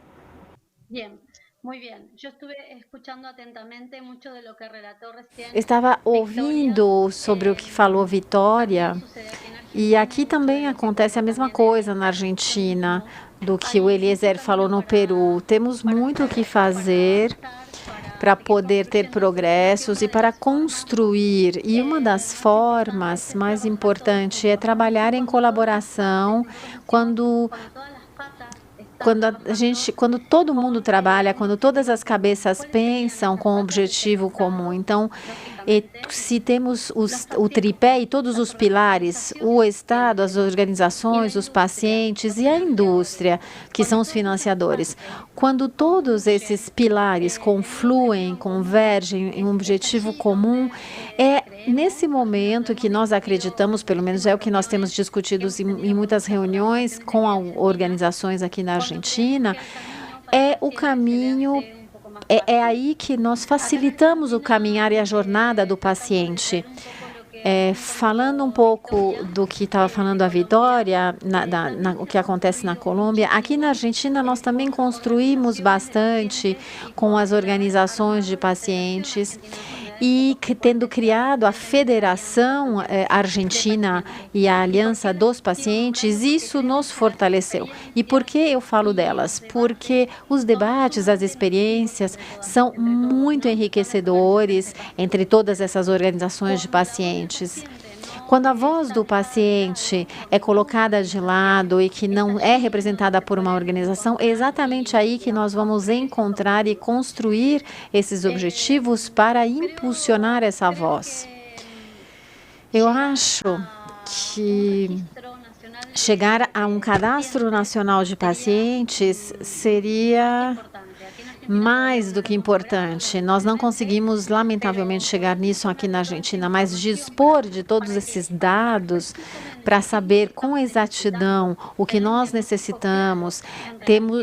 Bien, muy bien. Yo estuve escuchando atentamente mucho de lo que relató recién Estava Victoria. ouvindo sobre o que falou Vitória, También sucede aquí en e Argentina, aqui mucho também de lo que acontece a ustedes mesma también coisa na Argentina, do que o Eliezer falou no para, Peru. Temos muito o que fazer para seguir poder ter construyendo. progressos e para construir. E uma das formas mais importantes é trabalhar em colaboração quando quando todo mundo trabalha, quando todas as cabeças pensam com um objetivo comum. Então, se temos o tripé e todos os pilares, o Estado, as organizações, os pacientes e a indústria, que são os financiadores, quando todos esses pilares confluem, convergem em um objetivo comum, é nesse momento que nós acreditamos, pelo menos é o que nós temos discutido em muitas reuniões com organizações aqui na Argentina, é o caminho. É aí que nós facilitamos o caminhar e a jornada do paciente. Falando um pouco do que estava falando a Vitória, o que acontece na Colômbia, aqui na Argentina nós também construímos bastante com as organizações de pacientes e tendo criado a Federação Argentina e a Aliança dos Pacientes, isso nos fortaleceu. E por que eu falo delas? Porque os debates, as experiências são muito enriquecedores entre todas essas organizações de pacientes. Quando a voz do paciente é colocada de lado e que não é representada por uma organização, é exatamente aí que nós vamos encontrar e construir esses objetivos para impulsionar essa voz. Eu acho que chegar a um cadastro nacional de pacientes seria mais do que importante. Nós não conseguimos, lamentavelmente, chegar nisso aqui na Argentina, mas dispor de todos esses dados para saber com exatidão o que nós necessitamos,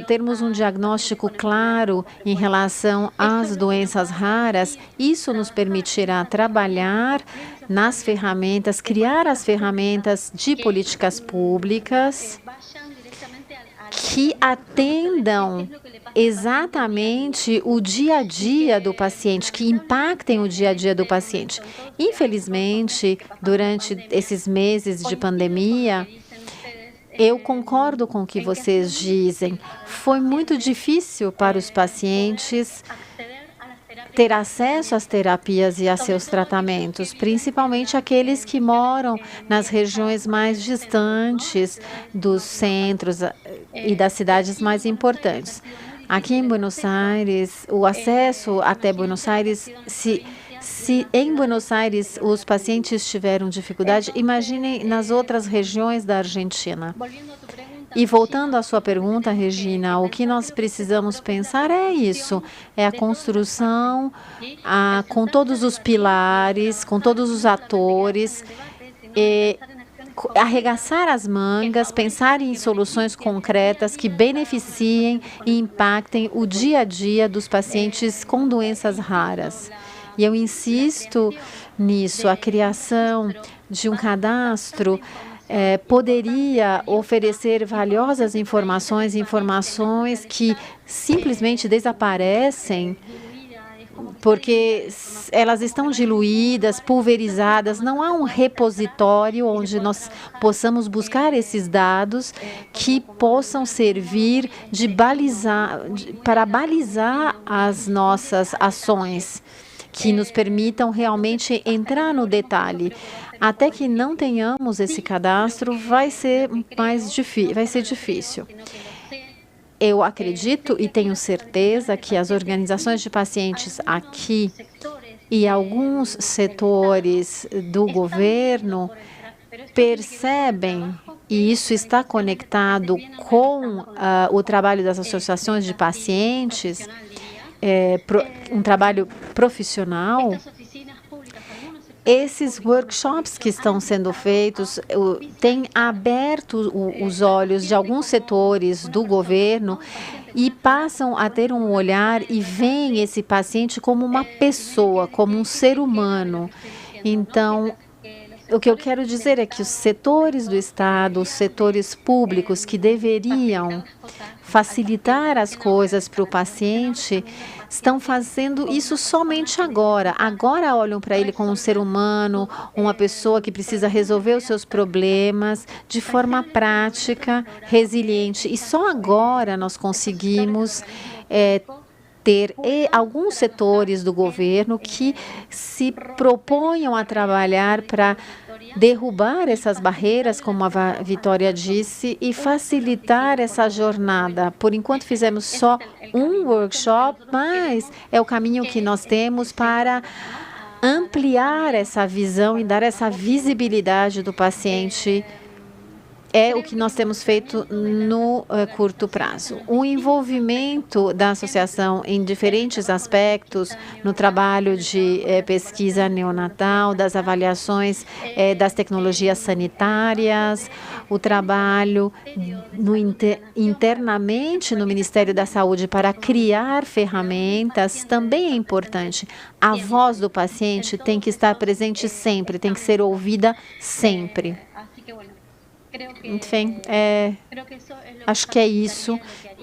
termos um diagnóstico claro em relação às doenças raras, isso nos permitirá trabalhar nas ferramentas, criar as ferramentas de políticas públicas que atendam exatamente o dia a dia do paciente, que impactem o dia a dia do paciente. Infelizmente, durante esses meses de pandemia, eu concordo com o que vocês dizem. Foi muito difícil para os pacientes ter acesso às terapias e a seus tratamentos, principalmente aqueles que moram nas regiões mais distantes dos centros e das cidades mais importantes. Aqui em Buenos Aires, o acesso até Buenos Aires, se em Buenos Aires os pacientes tiveram dificuldade, imaginem nas outras regiões da Argentina. E voltando à sua pergunta, Regina, o que nós precisamos pensar é isso, é a construção com todos os pilares, com todos os atores, arregaçar as mangas, pensar em soluções concretas que beneficiem e impactem o dia a dia dos pacientes com doenças raras. E eu insisto nisso, a criação de um cadastro poderia oferecer valiosas informações que simplesmente desaparecem porque elas estão diluídas, pulverizadas, não há um repositório onde nós possamos buscar esses dados que possam servir para balizar as nossas ações, que nos permitam realmente entrar no detalhe. Até que não tenhamos esse cadastro, vai ser difícil. Eu acredito e tenho certeza que as organizações de pacientes aqui e alguns setores do governo percebem, e isso está conectado com o trabalho das associações de pacientes, um trabalho profissional. Esses workshops que estão sendo feitos têm aberto os olhos de alguns setores do governo e passam a ter um olhar e veem esse paciente como uma pessoa, como um ser humano. Então, o que eu quero dizer é que os setores do Estado, os setores públicos que deveriam facilitar as coisas para o paciente, estão fazendo isso somente agora. Agora olham para ele como um ser humano, uma pessoa que precisa resolver os seus problemas de forma prática, resiliente. E só agora nós conseguimos ter alguns setores do governo que se proponham a trabalhar para derrubar essas barreiras, como a Vitória disse, e facilitar essa jornada. Por enquanto fizemos só um workshop, mas é o caminho que nós temos para ampliar essa visão e dar essa visibilidade do paciente. É o que nós temos feito no curto prazo. O envolvimento da associação em diferentes aspectos, no trabalho de pesquisa neonatal, das avaliações das tecnologias sanitárias, o trabalho internamente no Ministério da Saúde para criar ferramentas, também é importante. A voz do paciente tem que estar presente sempre, tem que ser ouvida sempre. Enfim, acho que é isso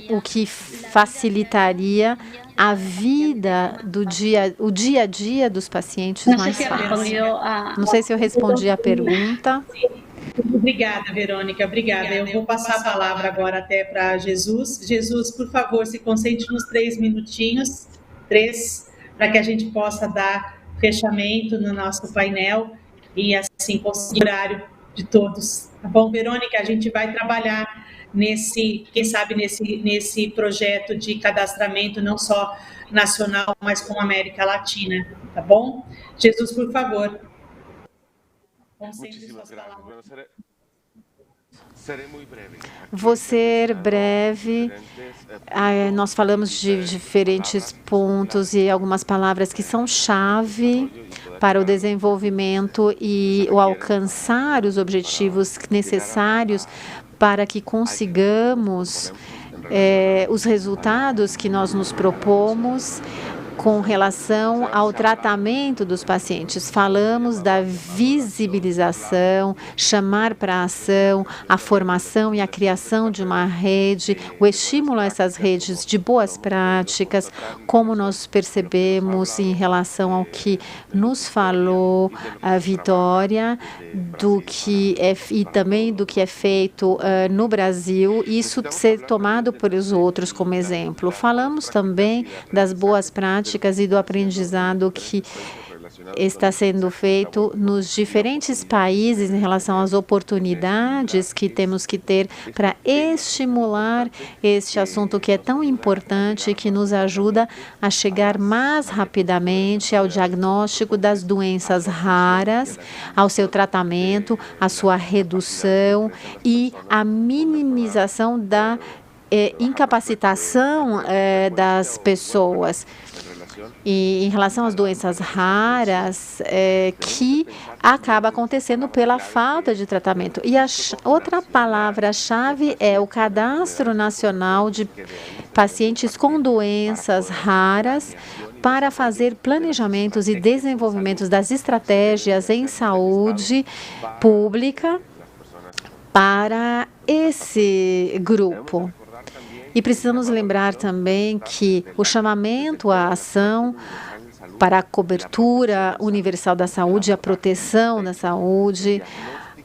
o que facilitaria a vida o dia a dia dos pacientes mais fácil. Não sei se eu respondi a pergunta. Obrigada, Verônica, obrigada. Eu vou passar a palavra agora até para Jesus. Jesus, por favor, se concentre nos 3 minutinhos, para que a gente possa dar fechamento no nosso painel e assim conseguir o horário de todos. Tá bom, Verônica? A gente vai trabalhar quem sabe nesse projeto de cadastramento, não só nacional, mas com a América Latina, tá bom? Jesus, por favor. Vou ser breve. Nós falamos de diferentes pontos e algumas palavras que são chave para o desenvolvimento e o alcançar os objetivos necessários para que consigamos os resultados que nós nos propomos com relação ao tratamento dos pacientes. Falamos da visibilização, chamar para a ação, a formação e a criação de uma rede, o estímulo a essas redes de boas práticas, como nós percebemos em relação ao que nos falou a Vitória, e também do que é feito no Brasil, isso ser tomado por os outros como exemplo. Falamos também das boas práticas e do aprendizado que está sendo feito nos diferentes países em relação às oportunidades que temos que ter para estimular este assunto que é tão importante e que nos ajuda a chegar mais rapidamente ao diagnóstico das doenças raras, ao seu tratamento, à sua redução e à minimização da incapacitação das pessoas. E em relação às doenças raras, que acaba acontecendo pela falta de tratamento. E a outra palavra-chave é o Cadastro Nacional de Pacientes com Doenças Raras, para fazer planejamentos e desenvolvimentos das estratégias em saúde pública para esse grupo. E precisamos lembrar também que o chamamento à ação para a cobertura universal da saúde, a proteção da saúde,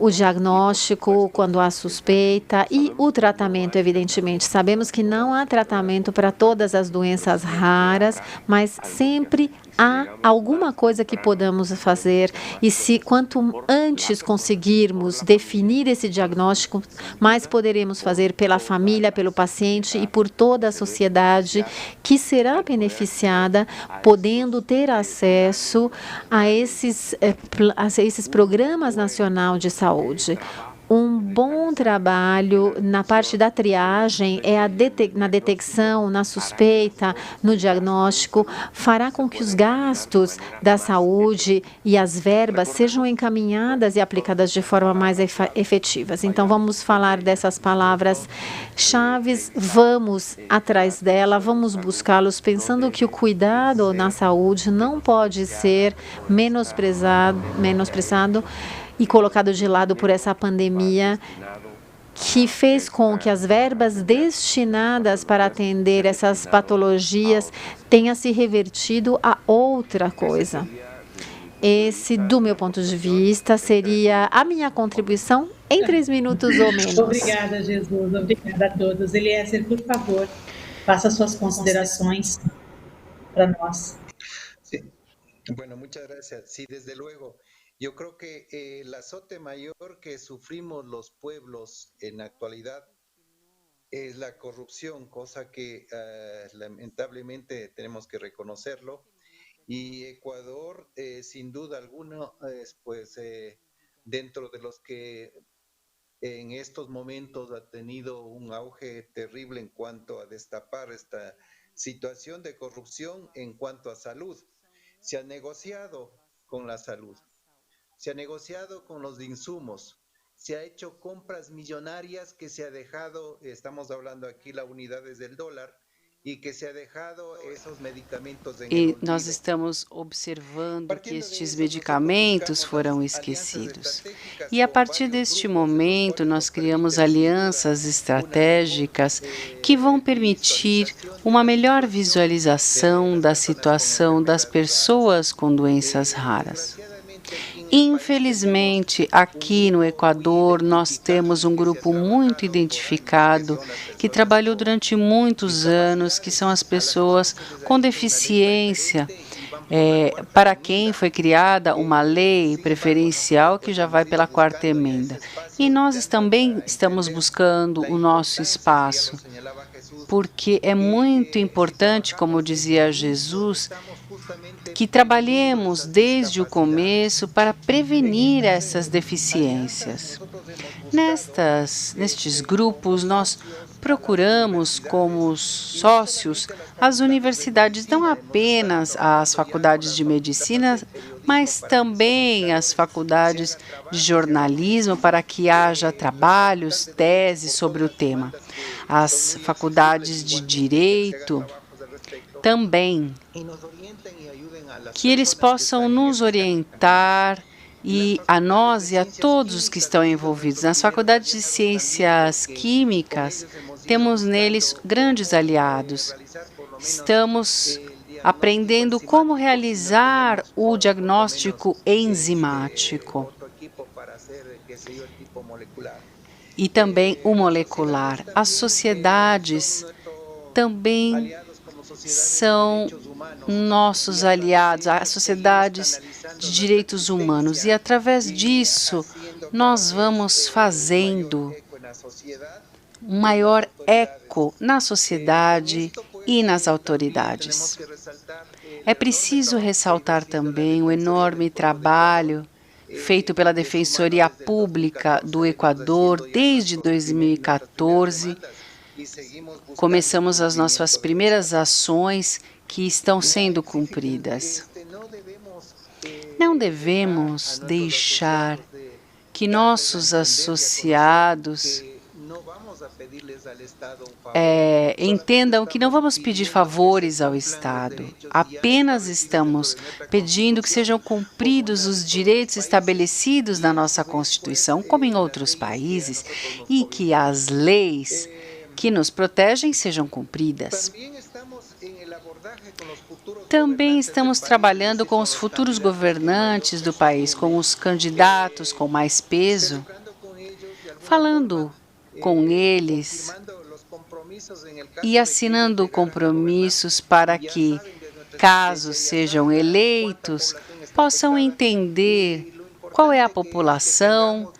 o diagnóstico quando há suspeita e o tratamento, evidentemente. Sabemos que não há tratamento para todas as doenças raras, mas sempre há alguma coisa que podemos fazer, e quanto antes conseguirmos definir esse diagnóstico, mais poderemos fazer pela família, pelo paciente e por toda a sociedade que será beneficiada, podendo ter acesso a esses programas nacionais de saúde. Um bom bom trabalho na parte da triagem, na detecção, na suspeita, no diagnóstico, fará com que os gastos da saúde e as verbas sejam encaminhadas e aplicadas de forma mais efetivas. Então, vamos falar dessas palavras-chave, vamos atrás dela, vamos buscá-los, pensando que o cuidado na saúde não pode ser menosprezado e colocado de lado por essa pandemia, que fez com que as verbas destinadas para atender essas patologias tenham se revertido a outra coisa. Esse, do meu ponto de vista, seria a minha contribuição em 3 minutos ou menos. Obrigada, Jesus. Obrigada a todos. Eliezer, por favor, faça suas considerações para nós. Sí. Bueno, muchas gracias. Sí, desde luego. Yo creo que el azote mayor que sufrimos los pueblos en la actualidad es la corrupción, cosa que lamentablemente tenemos que reconocerlo. Y Ecuador, sin duda alguna, pues dentro de los que en estos momentos ha tenido un auge terrible en cuanto a destapar esta situación de corrupción en cuanto a salud. Se ha negociado con la salud, se ha negociado con los insumos, se ha hecho compras millonarias que se ha dejado, estamos hablando aquí las unidades del dólar, e nós estamos observando que estes medicamentos foram esquecidos. E a partir deste momento, nós criamos alianças estratégicas que vão permitir uma melhor visualização da situação das pessoas com doenças raras. Infelizmente, aqui no Equador, nós temos um grupo muito identificado que trabalhou durante muitos anos, que são as pessoas com deficiência, para quem foi criada uma lei preferencial que já vai pela 4ª emenda. E nós também estamos buscando o nosso espaço, porque é muito importante, como dizia Jesus, que trabalhemos desde o começo para prevenir essas deficiências. Nestes grupos, nós procuramos como sócios as universidades, não apenas as faculdades de medicina, mas também as faculdades de jornalismo, para que haja trabalhos, teses sobre o tema. As faculdades de direito também, que eles possam nos orientar e a nós e a todos os que estão envolvidos. Nas faculdades de ciências químicas, temos neles grandes aliados. Estamos aprendendo como realizar o diagnóstico enzimático e também o molecular. As sociedades também são nossos aliados, as sociedades de direitos humanos, e através disso nós vamos fazendo um maior eco na sociedade e nas autoridades. É preciso ressaltar também o enorme trabalho feito pela Defensoria Pública do Equador desde 2014. Começamos as nossas primeiras ações que estão sendo cumpridas. Não devemos deixar que nossos associados entendam que não vamos pedir favores ao Estado, apenas estamos pedindo que sejam cumpridos os direitos estabelecidos na nossa Constituição, como em outros países, e que as leis que nos protegem sejam cumpridas. Também estamos trabalhando com os futuros governantes do país, com os candidatos com mais peso, falando com eles e assinando compromissos para que, caso sejam eleitos, possam entender qual é a população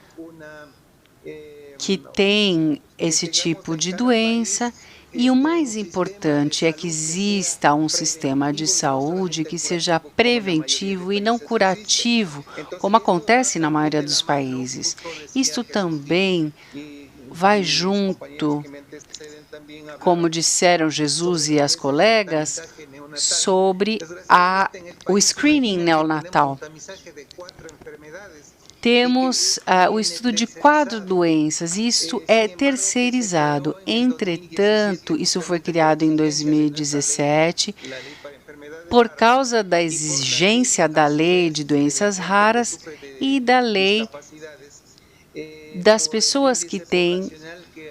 que tem esse tipo de doença. E o mais importante é que exista um sistema de saúde que seja preventivo e não curativo, como acontece na maioria dos países. Isto também vai junto, como disseram Jesus e as colegas, sobre o screening neonatal. Temos o estudo de 4 doenças, e isso é terceirizado. Entretanto, isso foi criado em 2017, por causa da exigência da lei de doenças raras e da lei das pessoas que têm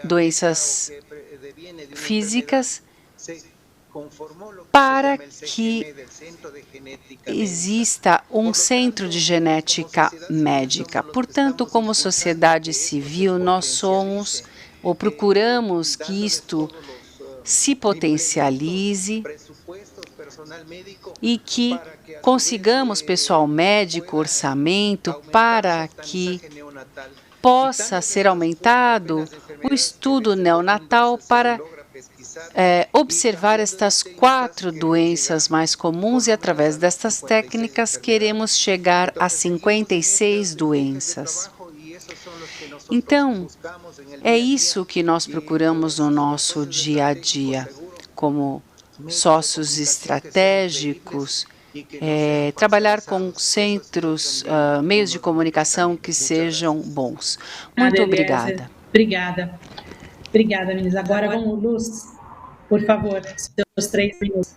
doenças físicas, para que exista um centro de genética médica. Portanto, como sociedade civil, nós somos ou procuramos que isto se potencialize e que consigamos pessoal médico, orçamento, para que possa ser aumentado o estudo neonatal para observar estas 4 doenças mais comuns, e através destas técnicas queremos chegar a 56 doenças. Então, é isso que nós procuramos no nosso dia a dia, como sócios estratégicos, trabalhar com centros, meios de comunicação que sejam bons. Muito obrigada. Obrigada, meninas. Agora vamos, Luz, por favor, seus 3 minutos.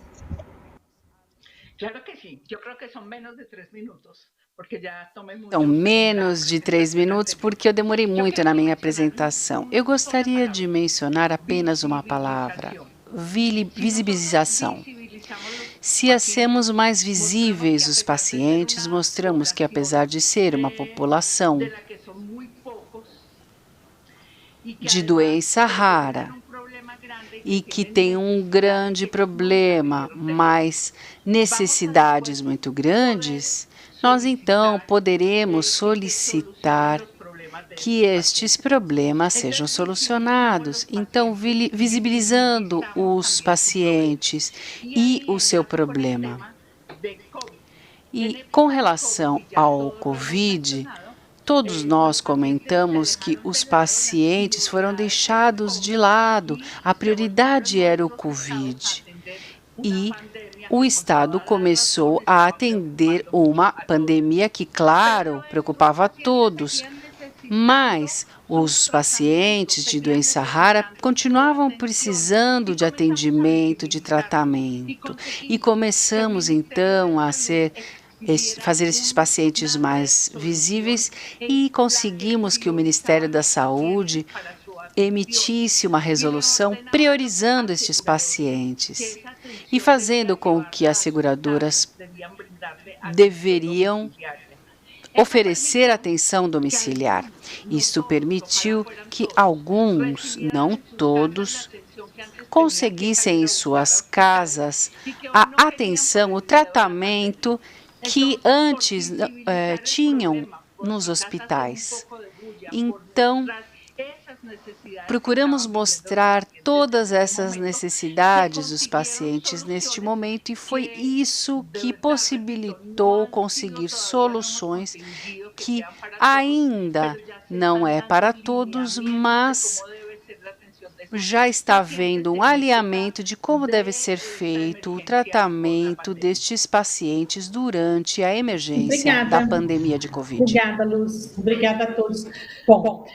Claro que sim. Eu creo que são menos de 3 minutos. São menos de 3 minutos, porque eu demorei muito na minha apresentação. Eu gostaria de mencionar apenas uma palavra: visibilização. Se hacemos mais visíveis os pacientes, mostramos que, apesar de ser uma população de doença rara e que tem um grande problema, mas necessidades muito grandes, nós então poderemos solicitar que estes problemas sejam solucionados. Então, visibilizando os pacientes e o seu problema. E com relação ao COVID, todos nós comentamos que os pacientes foram deixados de lado. A prioridade era o COVID. E o Estado começou a atender uma pandemia que, claro, preocupava a todos. Mas os pacientes de doença rara continuavam precisando de atendimento, de tratamento. E começamos, então, a fazer esses pacientes mais visíveis, e conseguimos que o Ministério da Saúde emitisse uma resolução priorizando estes pacientes e fazendo com que as seguradoras deveriam oferecer atenção domiciliar. Isto permitiu que alguns, não todos, conseguissem em suas casas a atenção, o tratamento que antes tinham nos hospitais. Então, procuramos mostrar todas essas necessidades dos pacientes neste momento, e foi isso que possibilitou conseguir soluções que ainda não é para todos, mas já está havendo um alinhamento de como deve ser feito o tratamento destes pacientes durante a emergência da pandemia de Covid. Obrigada, Luz. Obrigada a todos. Bom,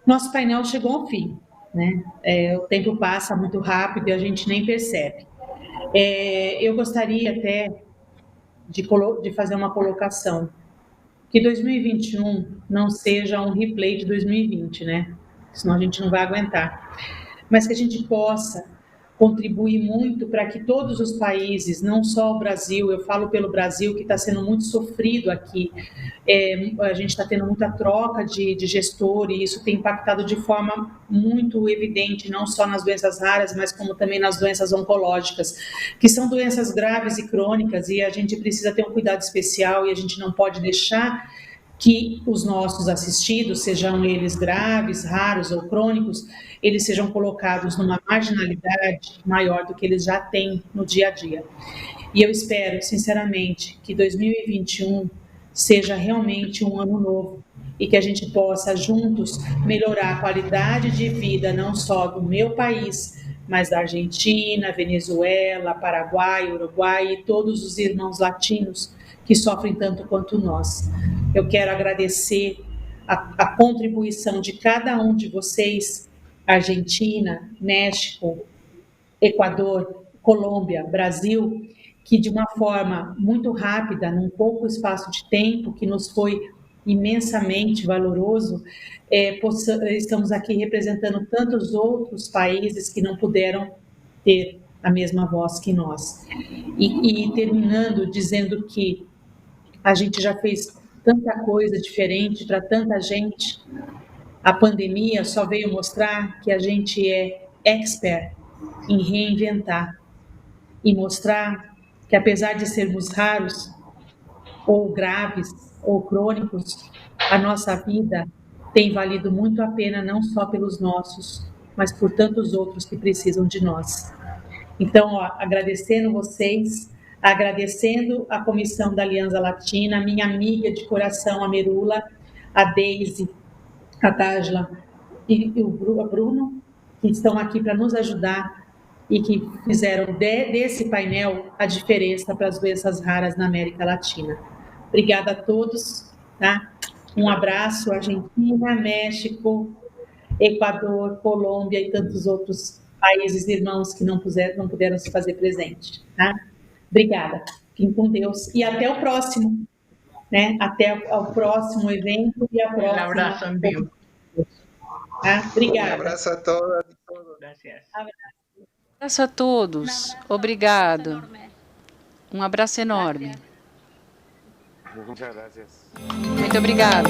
nosso painel chegou ao fim, né? O tempo passa muito rápido e a gente nem percebe. Eu gostaria até de fazer uma colocação, que 2021 não seja um replay de 2020, né? Senão a gente não vai aguentar. Mas que a gente possa contribuir muito para que todos os países, não só o Brasil, eu falo pelo Brasil, que está sendo muito sofrido aqui, a gente está tendo muita troca de gestor, e isso tem impactado de forma muito evidente, não só nas doenças raras, mas como também nas doenças oncológicas, que são doenças graves e crônicas, e a gente precisa ter um cuidado especial, e a gente não pode deixar que os nossos assistidos, sejam eles graves, raros ou crônicos, eles sejam colocados numa marginalidade maior do que eles já têm no dia a dia. E eu espero, sinceramente, que 2021 seja realmente um ano novo, e que a gente possa juntos melhorar a qualidade de vida não só do meu país, mas da Argentina, Venezuela, Paraguai, Uruguai e todos os irmãos latinos que sofrem tanto quanto nós. Eu quero agradecer a contribuição de cada um de vocês, Argentina, México, Equador, Colômbia, Brasil, que de uma forma muito rápida, num pouco espaço de tempo, que nos foi imensamente valoroso, estamos aqui representando tantos outros países que não puderam ter a mesma voz que nós. E terminando dizendo que a gente já fez tanta coisa diferente para tanta gente, a pandemia só veio mostrar que a gente é expert em reinventar e mostrar que, apesar de sermos raros, ou graves, ou crônicos, a nossa vida tem valido muito a pena, não só pelos nossos, mas por tantos outros que precisam de nós. Então, agradecendo vocês, agradecendo a Comissão da Aliança Latina, a minha amiga de coração, a Merula, a Deise, a Tajla e o Bruno, que estão aqui para nos ajudar e que fizeram desse painel a diferença para as doenças raras na América Latina. Obrigada a todos, tá? Um abraço, Argentina, México, Equador, Colômbia e tantos outros países irmãos que não puderam se fazer presente, tá? Obrigada. Fiquem com Deus e até o próximo, né? Até o próximo evento e a próxima. Um abraço em vivo. Tá? Obrigada. Un abrazo a todas. Gracias. Abraço a todos. Obrigado. Um abraço enorme. Muchas gracias. Muito obrigado.